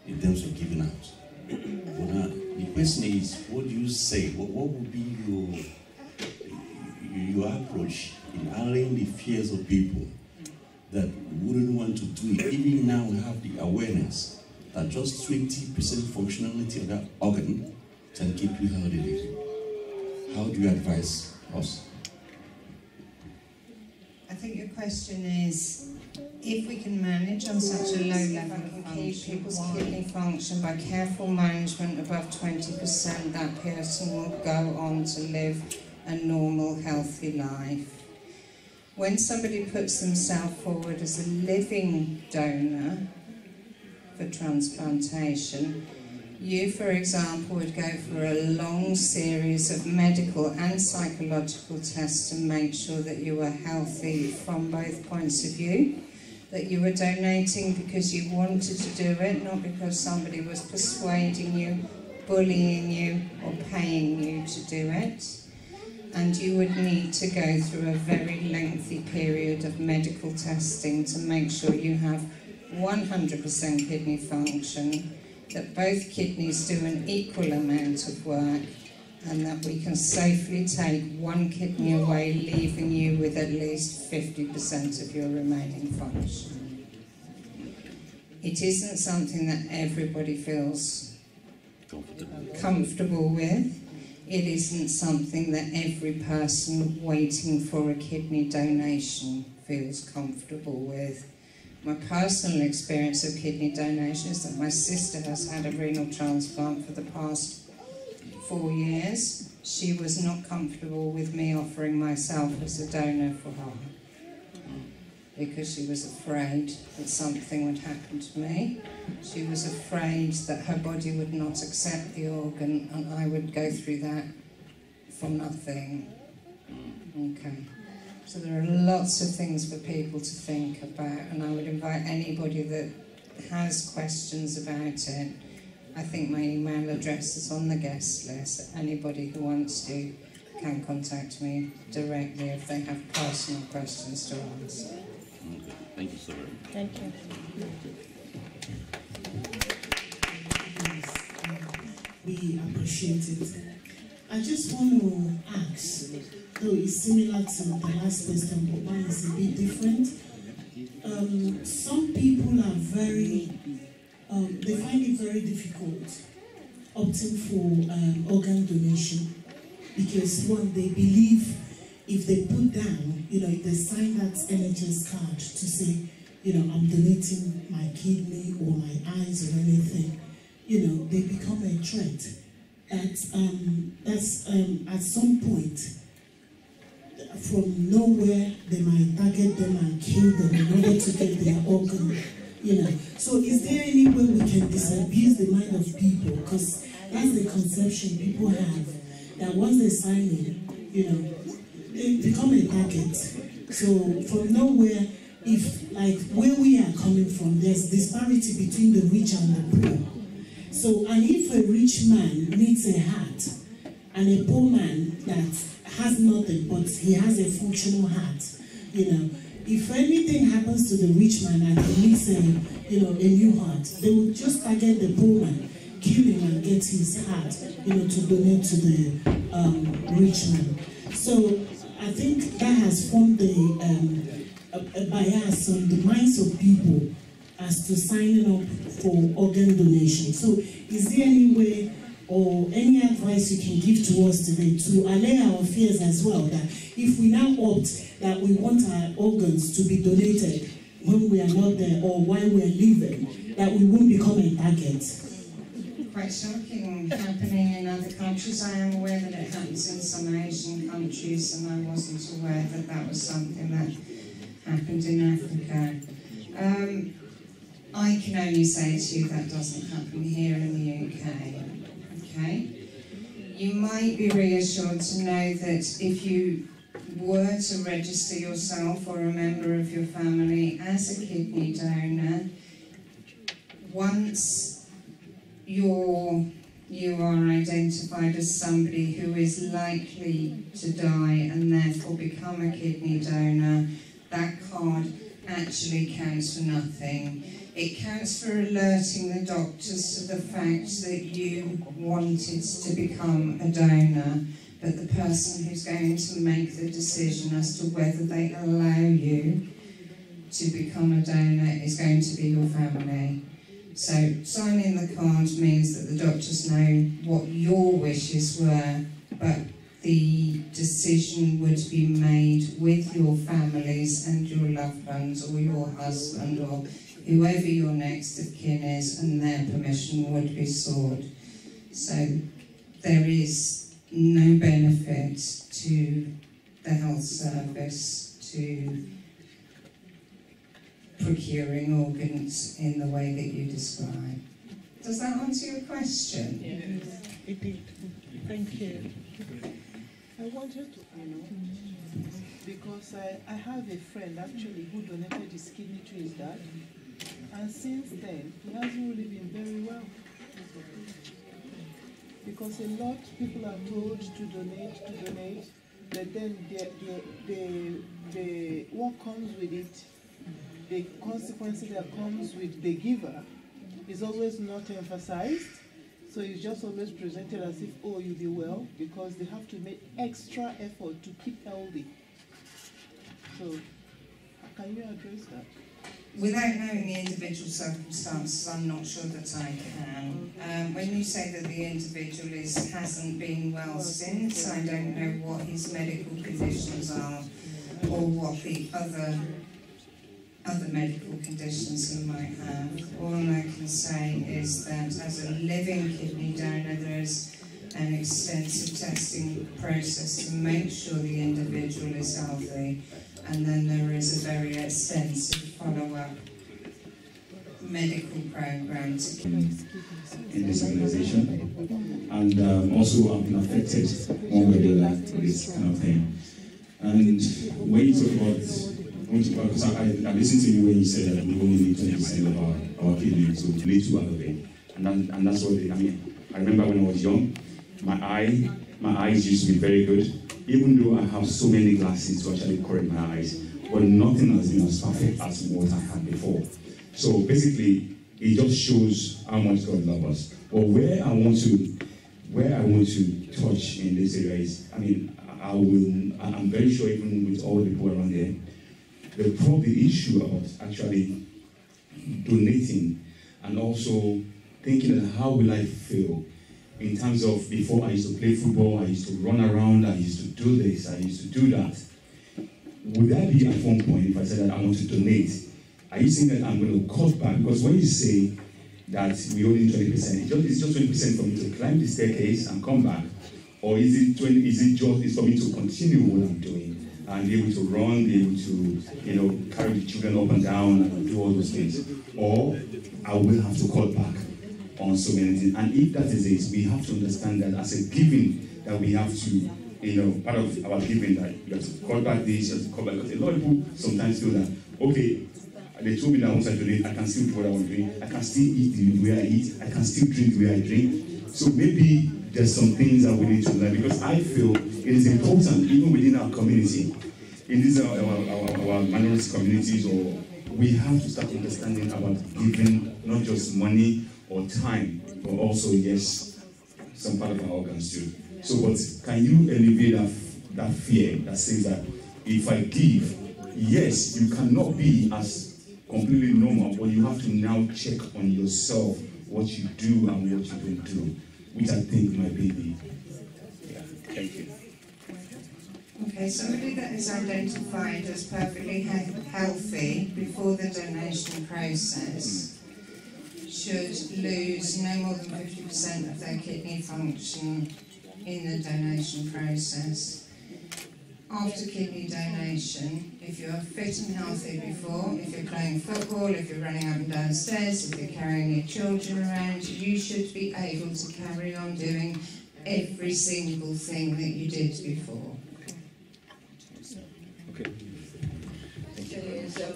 in terms of giving out. But now, the question is, what do you say? What would be your approach in allaying the fears of people that wouldn't want to do it? Even now we have the awareness that just 20% functionality of that organ can keep you healthy. How do you advise us? I think your question is, if we can manage on such a low level and keep people's kidney function by careful management above 20%, that person will go on to live a normal, healthy life. When somebody puts themselves forward as a living donor for transplantation, you, for example, would go for a long series of medical and psychological tests to make sure that you were healthy from both points of view. That you were donating because you wanted to do it, not because somebody was persuading you, bullying you, or paying you to do it. And you would need to go through a very lengthy period of medical testing to make sure you have 100% kidney function, that both kidneys do an equal amount of work, and that we can safely take one kidney away, leaving you with at least 50% of your remaining function. It isn't something that everybody feels comfortable with. It isn't something that every person waiting for a kidney donation feels comfortable with. My personal experience of kidney donation is that my sister has had a renal transplant for the past 4 years. She was not comfortable with me offering myself as a donor for her because she was afraid that something would happen to me. She was afraid that her body would not accept the organ and I would go through that for nothing. Okay. So there are lots of things for people to think about, and I would invite anybody that has questions about it. I think my email address is on the guest list. Anybody who wants to can contact me directly if they have personal questions to ask. Okay. Thank you so very much. Thank you. We appreciate it. I just want to ask, though it's similar to the last question, but mine is a bit different. Some people are very, they find it very difficult opting for organ donation because, one, they believe if they put down, if they sign that NHS card to say, I'm donating my kidney or my eyes or anything, they become a threat. That's at some point, from nowhere, they might target them and kill them in order to get their organ, So is there any way we can disabuse the mind of people? Because that's the conception people have, that once they sign in, they become a target. So from nowhere, if, like, where we are coming from, there's disparity between the rich and the poor. So, and if a rich man needs a heart, and a poor man that has nothing, but he has a functional heart, if anything happens to the rich man and he needs a new heart, they will just target the poor man, kill him and get his heart, to donate to the rich man. So I think that has formed a bias on the minds of people as to signing up for organ donation. So is there any way or any advice you can give to us today to allay our fears as well, that if we now opt that we want our organs to be donated when we are not there or while we are living, that we won't become a target? Quite shocking, happening in other countries. I am aware that it happens in some Asian countries, and I wasn't aware that that was something that happened in Africa. I can only say to you that doesn't happen here in the UK. Okay? You might be reassured to know that if you were to register yourself or a member of your family as a kidney donor, once you are identified as somebody who is likely to die and therefore become a kidney donor, that card actually counts for nothing. It counts for alerting the doctors to the fact that you wanted to become a donor, but the person who's going to make the decision as to whether they allow you to become a donor is going to be your family. So signing the card means that the doctors know what your wishes were, but the decision would be made with your families and your loved ones or your husband or whoever your next of kin is, and their permission would be sought. So there is no benefit to the health service to procuring organs in the way that you describe. Does that answer your question? Yes, it did. Thank you. I wanted to because I have a friend actually who donated his kidney to his dad, and since then he hasn't really been very well. Because a lot of people are told to donate, but then the what comes with it, the consequences that comes with the giver is always not emphasized. So it's just always presented as if, oh, you'll be well, because they have to make extra effort to keep healthy. So, can you address that? Without knowing the individual circumstances, I'm not sure that I can. When you say that the individual hasn't been well since, I don't know what his medical conditions are or what the other medical conditions he might have. All I can say is that as a living kidney donor, there's an extensive testing process to make sure the individual is healthy, and then there is a very extensive follow-up medical program to in this organization, and also I've been affected one way or the other with this kind of thing. And when you talk about, because I listened to you when you said that we only need 20% of our kidney, so we need 2 out of it, and that's what I mean. I remember when I was young, my eyes used to be very good, even though I have so many glasses to actually correct my eyes, but nothing has been as perfect as what I had before. So basically, it just shows how much God loves us. But where I want to touch in this area is, I mean, I'm very sure even with all the people around there, the issue about actually donating and also thinking that how will I feel in terms of before I used to play football, I used to run around, I used to do this, I used to do that. Would that be at one point if I said that I want to donate? Are you saying that I'm going to cut back? Because when you say that we only 20%, it's just 20% for me to climb the staircase and come back, or is it just for me to continue what I'm doing and be able to run, be able to carry the children up and down and do all those things, or I will have to cut back on so many things? And if that is it, we have to understand that as a giving that we have to, part of our giving that you have to cut back this, you have to cut back, because a lot of people sometimes feel that, okay, they told me that once I donate, I can still do what I want to do, I can still eat the way I eat, I can still drink the way I drink. So maybe there's some things that we need to learn, because I feel it is important, even within our community, in these our minority communities, or we have to start understanding about giving not just money or time, but also, yes, some part of our organs too. So, but can you alleviate that fear that says that if I give, yes, you cannot be as completely normal, but you have to now check on yourself what you do and what you don't do, which I think might be the. Yeah, thank you. Okay, somebody that is identified as perfectly healthy before the donation process should lose no more than 50% of their kidney function in the donation process. After kidney donation, if you're fit and healthy before, if you're playing football, if you're running up and down stairs, if you're carrying your children around, you should be able to carry on doing every single thing that you did before. Okay.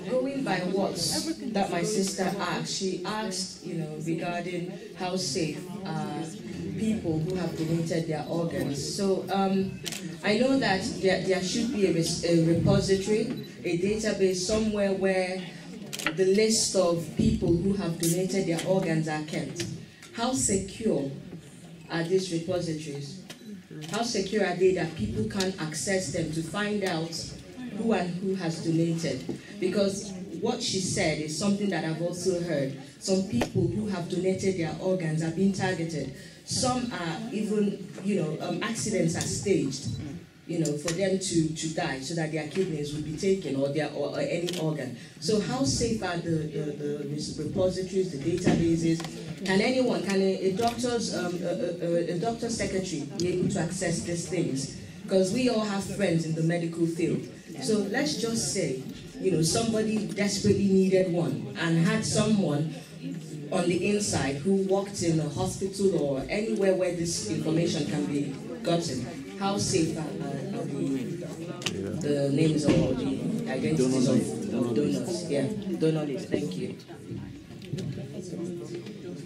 Going by what that my sister asked, she asked, regarding how safe people who have donated their organs. So I know that there should be a repository, a database somewhere where the list of people who have donated their organs are kept. How secure are these repositories? How secure are they that people can access them to find out who and who has donated? Because what she said is something that I've also heard. Some people who have donated their organs are being targeted. Some are even, accidents are staged, for them to die so that their kidneys will be taken or any organ. So how safe are the repositories, the databases? Can a doctor's secretary be able to access these things? Because we all have friends in the medical field. So let's just say, somebody desperately needed one and had someone on the inside who worked in a hospital or anywhere where this information can be gotten. How safe are the names or the identities of donors? Yeah, donors, thank you.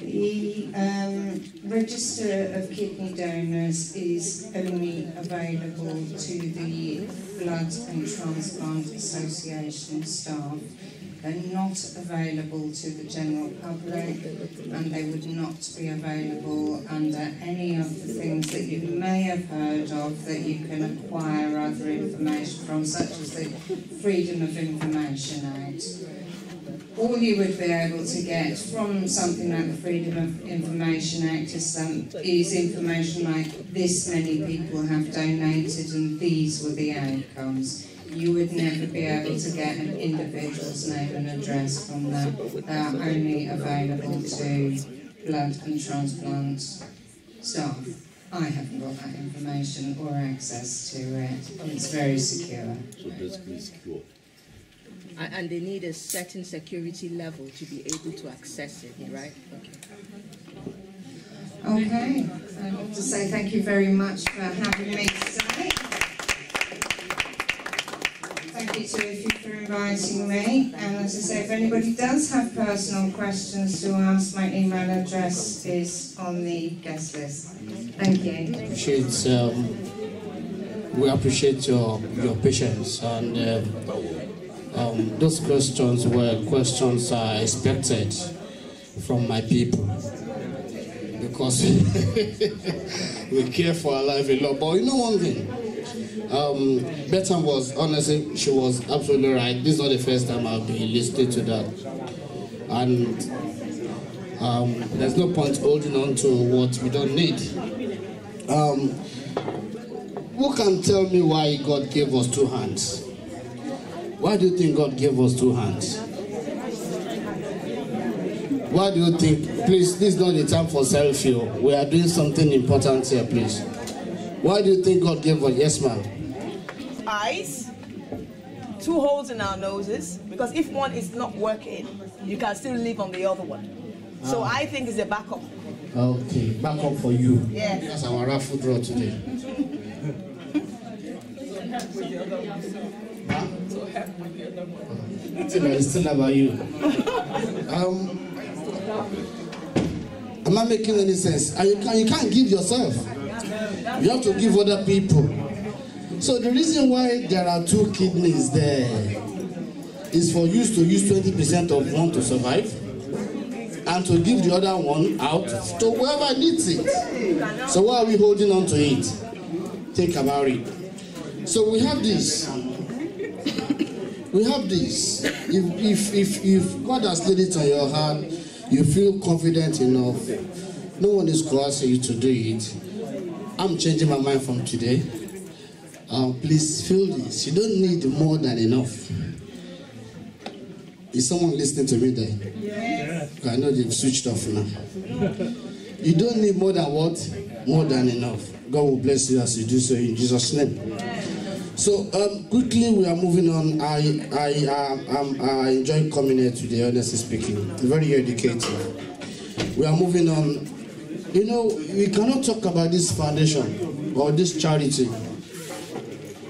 The register of kidney donors is only available to the Blood and Transplant Association staff. They're not available to the general public, and they would not be available under any of the things that you may have heard of that you can acquire other information from, such as the Freedom of Information Act. All you would be able to get from something like the Freedom of Information Act is information like this many people have donated and these were the outcomes. You would never be able to get an individual's name and address from that. They are only available to blood and transplant staff. I haven't got that information or access to it. It's very secure. So basically secure. And they need a certain security level to be able to access it, right? Okay. I'd like to say thank you very much for having me today. Thank you to Ify for inviting me. And as I say, if anybody does have personal questions to ask, my email address is on the guest list. Thank you. We appreciate your patience, and those questions were questions I expected from my people, because we care for our life a lot. But you know one thing, Bethan was, honestly, she was absolutely right. This is not the first time I'll be listening to that. And there's no point holding on to what we don't need. Who can tell me why God gave us two hands? Why do you think God gave us two hands? Why do you think? Please, this is not the time for selfie. We are doing something important here, please. Why do you think God gave us? Yes, ma'am. Eyes, two holes in our noses, because if one is not working, you can still live on the other one. So I think it's a backup. Okay, backup for you. Yes. That's our raffle draw today. It's still about you. Am I making any sense? And you can't give yourself. You have to give other people. So the reason why there are two kidneys there is for you to use 20% of one to survive and to give the other one out to whoever needs it. So why are we holding on to it? Think about it. So we have this. We have this. If God has laid it on your heart, you feel confident enough, no one is coercing you to do it. I'm changing my mind from today. Please feel this. You don't need more than enough. Is someone listening to me there? Yes. I know they've switched off now. You don't need more than what? More than enough. God will bless you as you do so in Jesus' name. So quickly we are moving on. I enjoy coming here today, honestly speaking. Very educative. We are moving on. You know, we cannot talk about this foundation or this charity.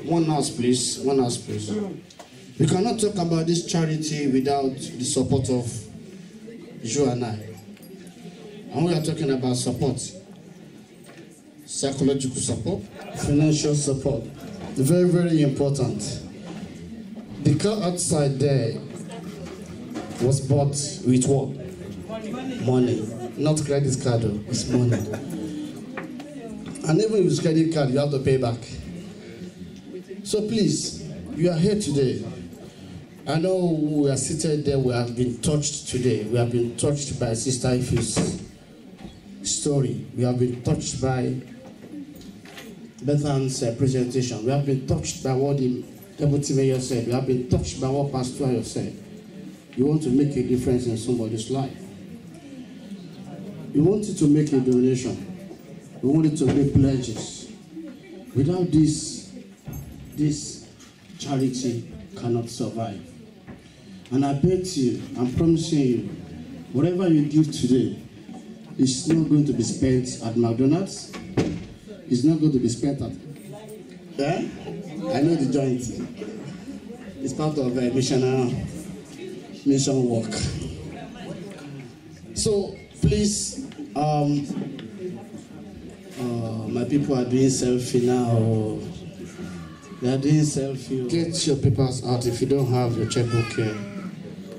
One house, please. One house, please. We cannot talk about this charity without the support of you and I. And we are talking about support. Psychological support, financial support. Very, very important. The car outside there was bought with what? Money. Not credit card, though. It's money. And even with credit card, you have to pay back. So please, you are here today. I know we are seated there, we have been touched today. We have been touched by Sister Ife's story. We have been touched by Bethan's presentation. We have been touched by what the Deputy Mayor said. We have been touched by what Pastor Ayo said. You want to make a difference in somebody's life. You wanted to make a donation. You wanted to make pledges. Without this charity cannot survive. And I bet you, I'm promising you, whatever you give today is not going to be spent at McDonald's. It's not going to be spent at. Yeah? I know the joint. It's part of mission work. So please, my people are doing selfie now. They are doing selfie. Get your papers out if you don't have your checkbook here.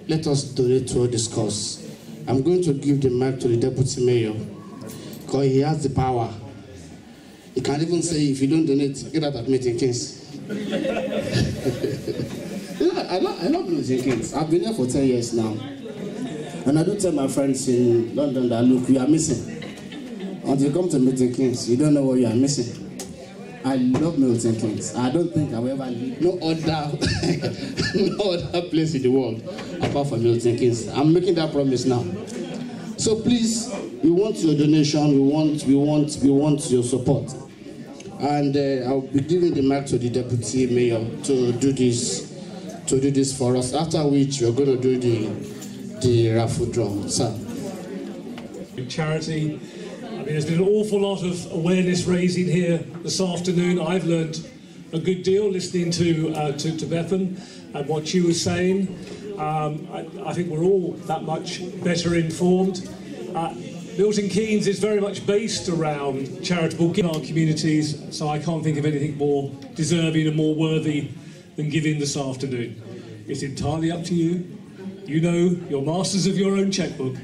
Let us donate toward this cause. I'm going to give the mic to the Deputy Mayor because he has the power. He can even say, if you don't donate, get out of Milton Keynes. Yeah, I love Milton Keynes. I've been here for 10 years now. And I do tell my friends in London that, look, you are missing. Until you come to Milton Keynes, you don't know what you are missing. I love Milton Keynes. I don't think I will ever leave no other place in the world apart from Milton Keynes. I'm making that promise now. So please, we want your donation. We want your support. And I'll be giving the mic to the Deputy Mayor to do this for us. After which we're going to do the raffle draw. Sir. Charity. I mean, there's been an awful lot of awareness raising here this afternoon. I've learned a good deal listening to Bethan and what she was saying. I think we're all that much better informed. Milton Keynes is very much based around charitable giving in our communities, so I can't think of anything more deserving and more worthy than giving this afternoon. It's entirely up to you. You know, you're masters of your own checkbook,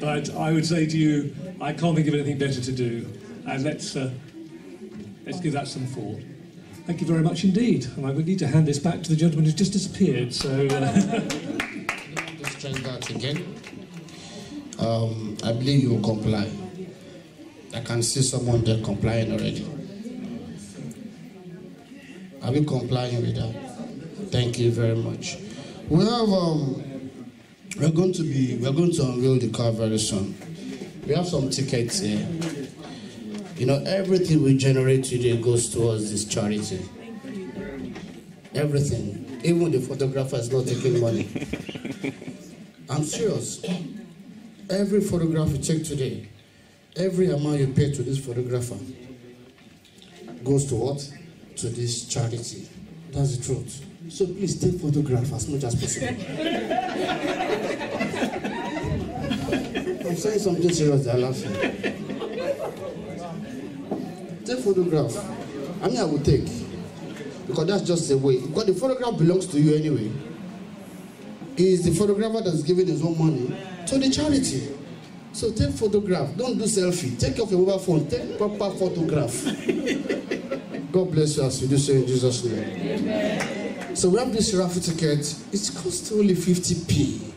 but I would say to you, I can't think of anything better to do. And let's give that some thought. Thank you very much indeed. And I would need to hand this back to the gentleman who's just disappeared. So just stress that again. I believe you will comply. I can see someone there complying already. Are we complying with that? Thank you very much. We have we're going to unveil the car very soon. We have some tickets here. You know, everything we generate today goes towards this charity. Everything. Even the photographer is not taking money. I'm serious. Every photograph you take today, every amount you pay to this photographer goes to what? To this charity. That's the truth. So please take photographs as much as possible. I'm saying something serious, they're laughing. Take photograph. I mean, I will take. Because that's just the way. Because the photograph belongs to you anyway. It's the photographer that's giving his own money to the charity. So take photograph. Don't do selfie. Take off your mobile phone. Take proper photograph. God bless you as you do so in Jesus' name. Amen. So we have this raffle ticket. It costs only 50p.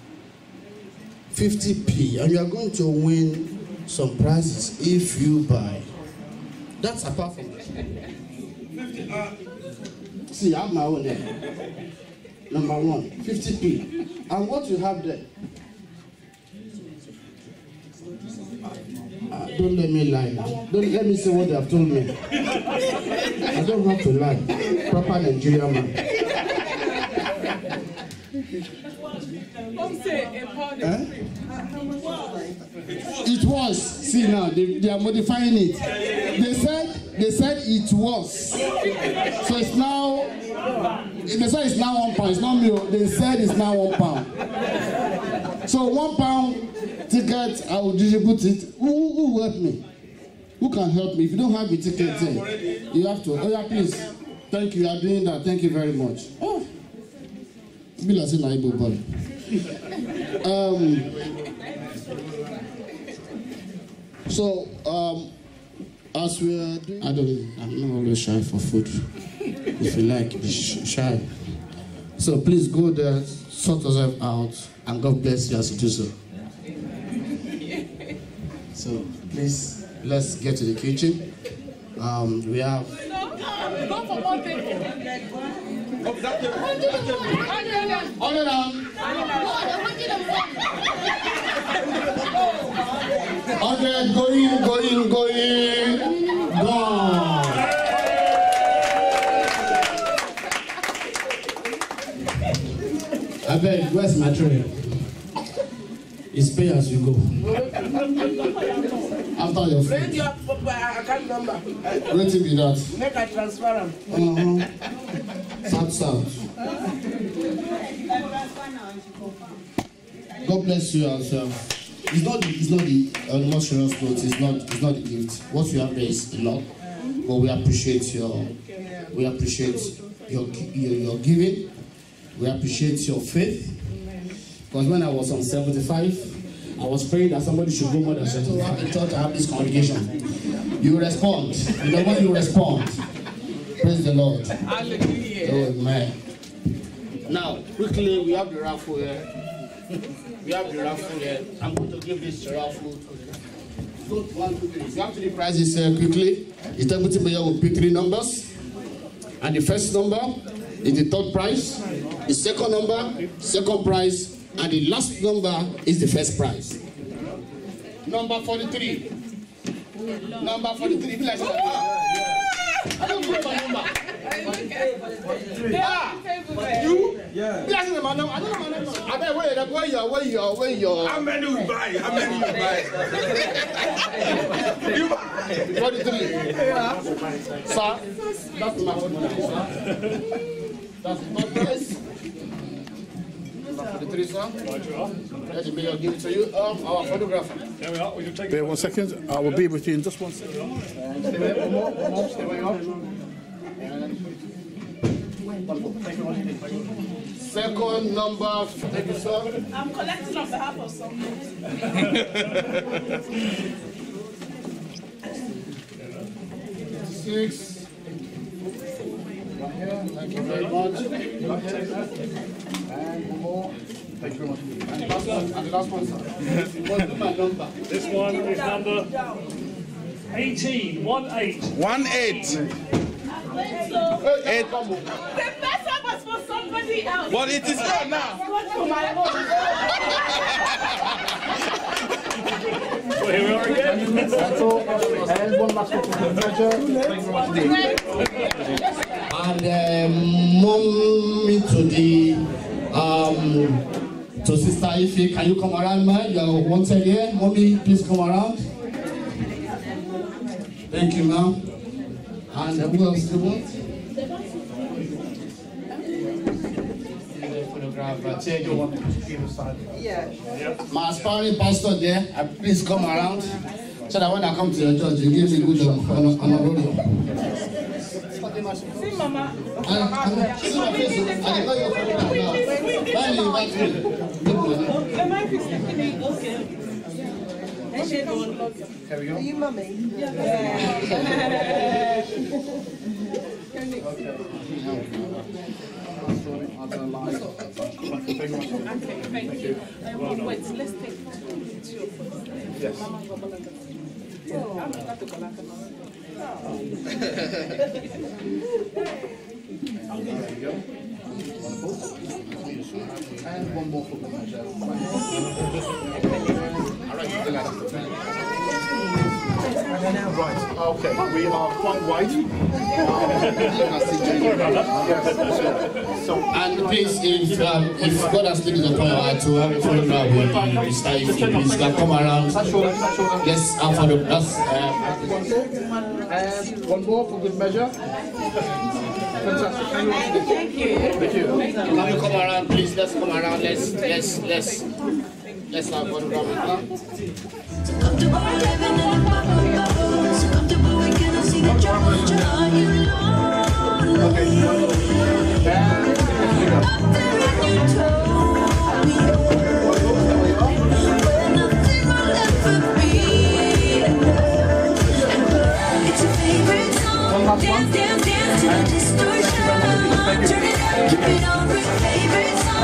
50p. And you are going to win some prizes if you buy. That's apart from that. See, I have my own there. Number one, 50p. And what you have there? Don't let me lie now. Don't let me say what they have told me. I don't have to lie. Proper Nigerian man. It was. See now, they are modifying it. They said it was. So it's now. They said it's now £1. It's not me. They said it's now £1. So £1 ticket, I will distribute it. Who will help me? Who can help me? If you don't have a ticket, you have to. Oh yeah, please. Thank you. You are doing that. Thank you very much. Oh, be like saying Igbo boy. As we are doing, I'm not always shy for food. If you like, be shy. So please go there, sort yourself out, and God bless you as you do so. So please, let's get to the kitchen. We have. Go for one thing. Hold it on. 100, going, gone. I beg, where's my tray? It's pay as you go. After your food. Bring your account number. Rating be that. Make I transfer them. South. God bless you as it's not the more serious note. It's not the gift. What you have there is a lot, but we appreciate your giving. We appreciate your faith. Because when I was on 75, I was praying that somebody should go more than 75 in church. I have this congregation. You respond. You know when you respond. Praise the Lord. Hallelujah. Oh man. Now, quickly, we have the raffle here. I'm going to give this raffle to you. You have to the prizes quickly. The deputy mayor will pick 3 numbers. And the first number is the 3rd prize. The second number, 2nd prize. And the last number is the 1st prize. Number 43. Number 43. I don't know my number. You? Yeah. I don't know my number. I bet where you are. How many you buy? You buy. 43. Yeah. Sir, that's my phone number, sir. That's the 3rd prize. 43, sir. Let the mayor give it to you. Our photographer. There we are. We can take it. 1 second. I will be with you in just 1 second. Stay where you are. Second number. Thank you, sir. I'm collecting on behalf of someone. 6. Right here. Thank you very much. And one more. Thank you very much. And the last one. And the last one, sir. What's my number? This one is number 18. 1-8. 1-8. The first one was for somebody else. But it is not now. For my own. Well, here we are again. That's all. And one last one for the treasure. Thank you very much. And mommy to Sister Ife, can you come around, man? You are wanted here. Mommy, please come around. Thank you, ma'am. And who else do you want? Yeah. My aspiring pastor there, please come around so that when I come to your church, you give me good honorarium. See, Mama. See my face, I know you're coming out now. Why you invite me? Am I speaking? Okay. Here we go. Are you mommy? Yeah. Thank you. Wait, let's take two of us. Yes. There we go. And one more for the measure. Right, okay, we are quite wide. Sorry about that. So, and please, if God has taken the prayer to have a photograph with Mr. Ife, please can come around. Yes, for the and one more for good measure. Fantastic. Thank you. Thank you. Can you come around, please? Let's come around. Let's have a photograph with her.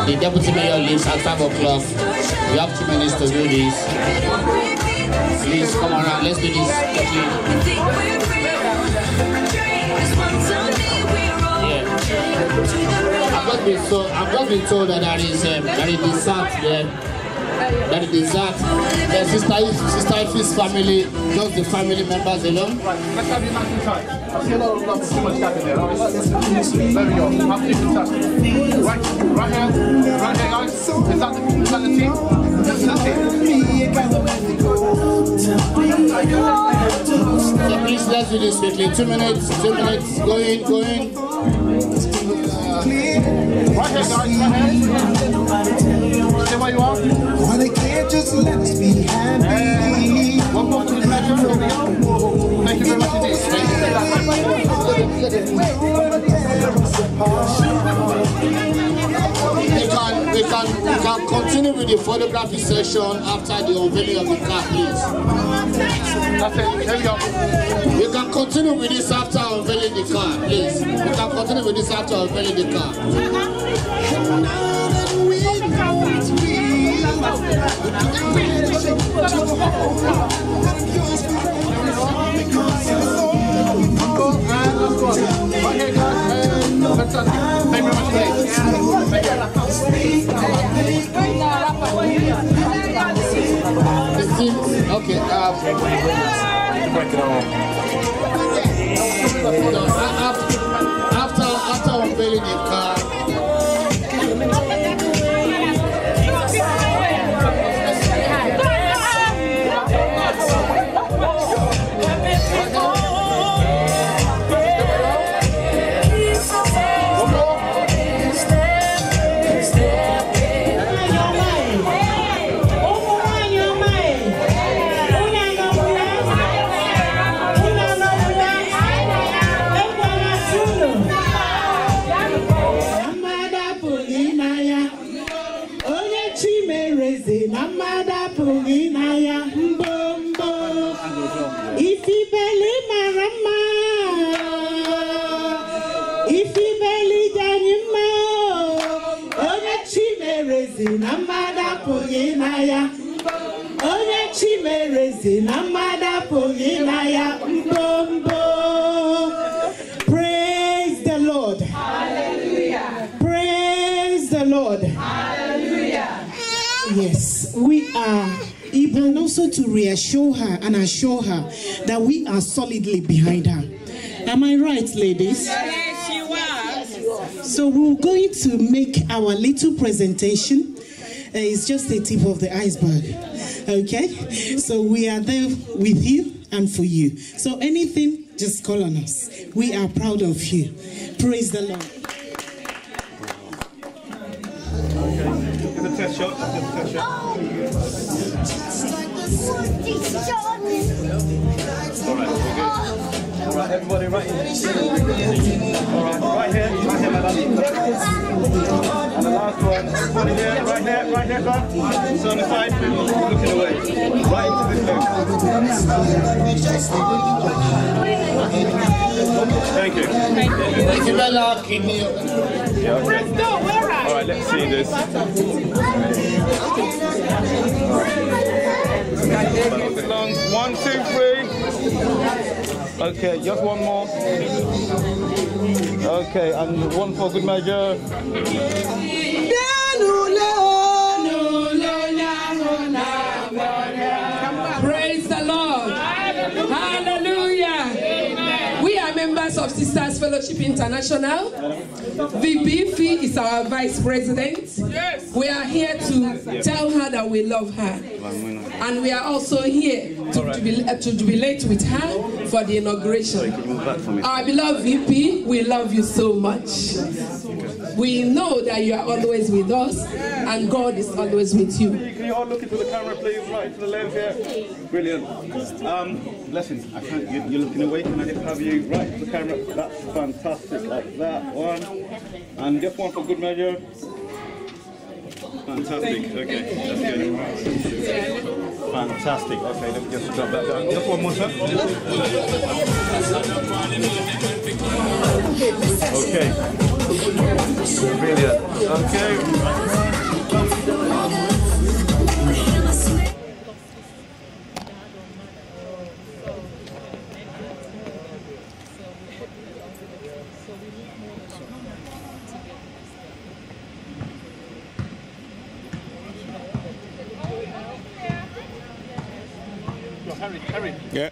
The deputy mayor leaves at 5 o'clock. We have 2 minutes to do this. Please come around. Let's do this quickly. Yeah. I've just been told that there is dessert there. That is dessert. The Sister Ife's family, just the family members alone. Right, let's have you back inside. I see a lot of too much gap in there. There we go. Have to fantastic. Right here, guys. Is that the team? This is the team. So please, let's do this quickly. 2 minutes, going. Right here, guys, right here. Stay where you are. They can't just let us be happy. One more to the pleasure. Thank you very much indeed. We can continue with the photography session after the unveiling of the car, please. That's it. There we go. We can continue with this after unveiling the car, please. We can continue with this after unveiling the car. Okay, after unveiling the car, zinamada poginaya. Onye chimere zinamada poginaya. Mbombo. Praise the Lord. Hallelujah. Praise the Lord. Hallelujah. Yes, we are able also to reassure her and assure her that we are solidly behind her. Am I right, ladies? Yes, you are. So we're going to make our little presentation. It's just the tip of the iceberg. Okay? So we are there with you and for you. So anything, just call on us. We are proud of you. Praise the Lord. Give a test shot. Give a test shot. All right, everybody, right here. All right, right here, madam. And the last one, everybody here, right here, son. So on the side, looking away, right into this loop. Thank you. Thank you, Bella. Kidney. Yeah, okay. All right, let's see this. Lungs. 1, 2, 3. Okay, just one more. Okay, and one for good measure. Praise the Lord. Hallelujah. We are members of Sisters Fellowship International. VP is our vice president. We are here to tell her that we love her. And we are also here to jubilate with her for the inauguration. Our beloved VP, we love you so much. We know that you are always with us and God is always with you. Can you all look into the camera, please? Right into the lens here. Brilliant. Listen, I can't, you're looking away. Can I just have you right into the camera? That's fantastic. Like that one. And just one for good measure. Fantastic. Okay, that's good. Fantastic. Okay, let me just drop that down. Just one more, sir. Okay. Brilliant. Okay. Harry. Yeah.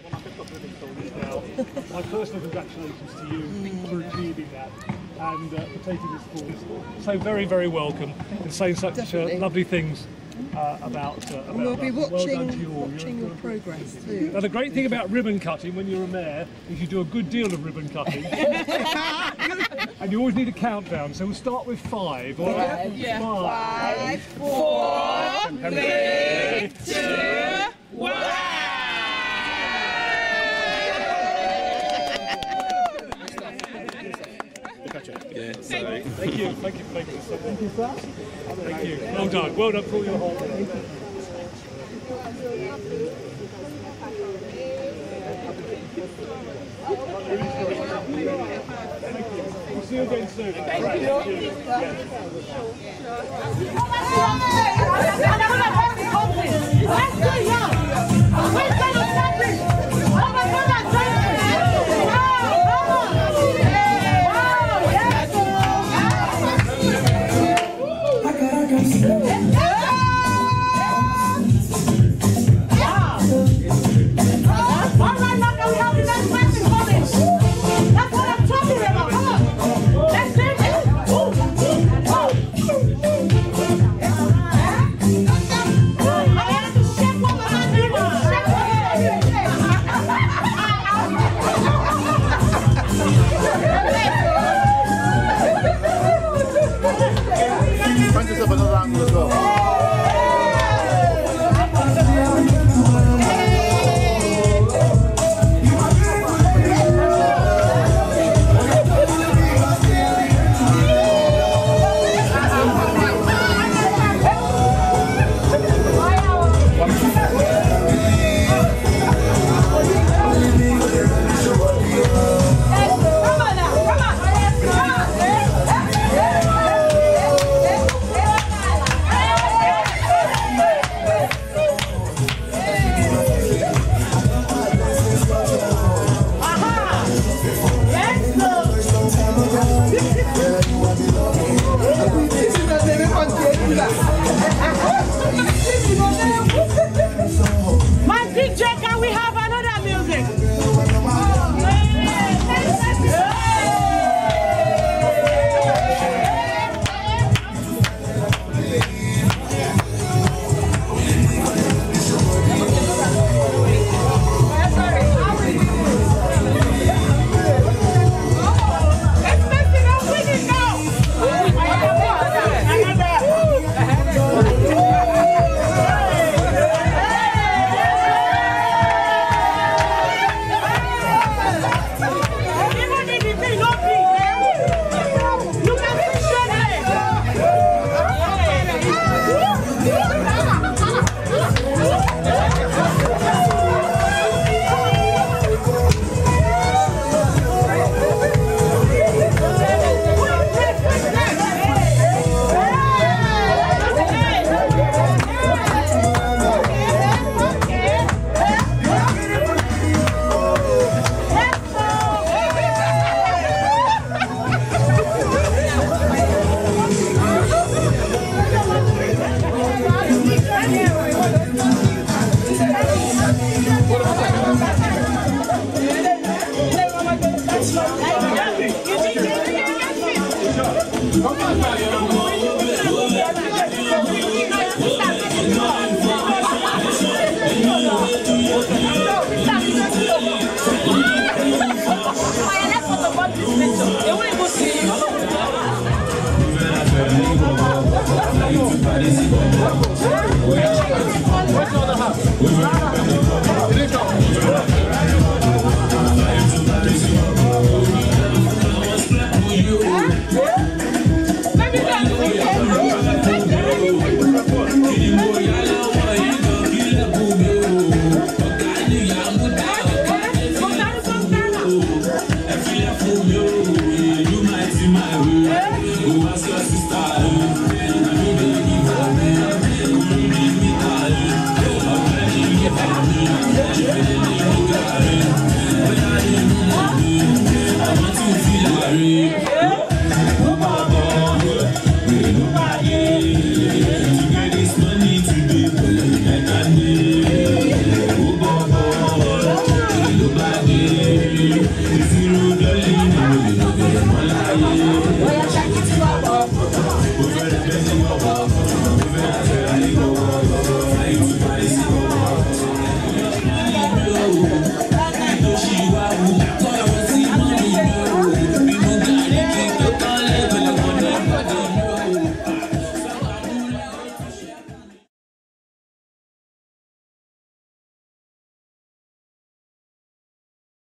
My personal congratulations to you for achieving that and for taking this forward. So very, very welcome and saying such lovely things about we'll be watching your progress too. Now the great thing about ribbon cutting when you're a mayor is you do a good deal of ribbon cutting. And you always need a countdown, so we'll start with 5. All right? Yeah. 5, 4, 3, 2, 1. Yeah, sorry. Thank you, sir. Thank you. Well done for all your whole day. We'll see you again soon. Thank Find yourself another angle as well. Come on. Zero,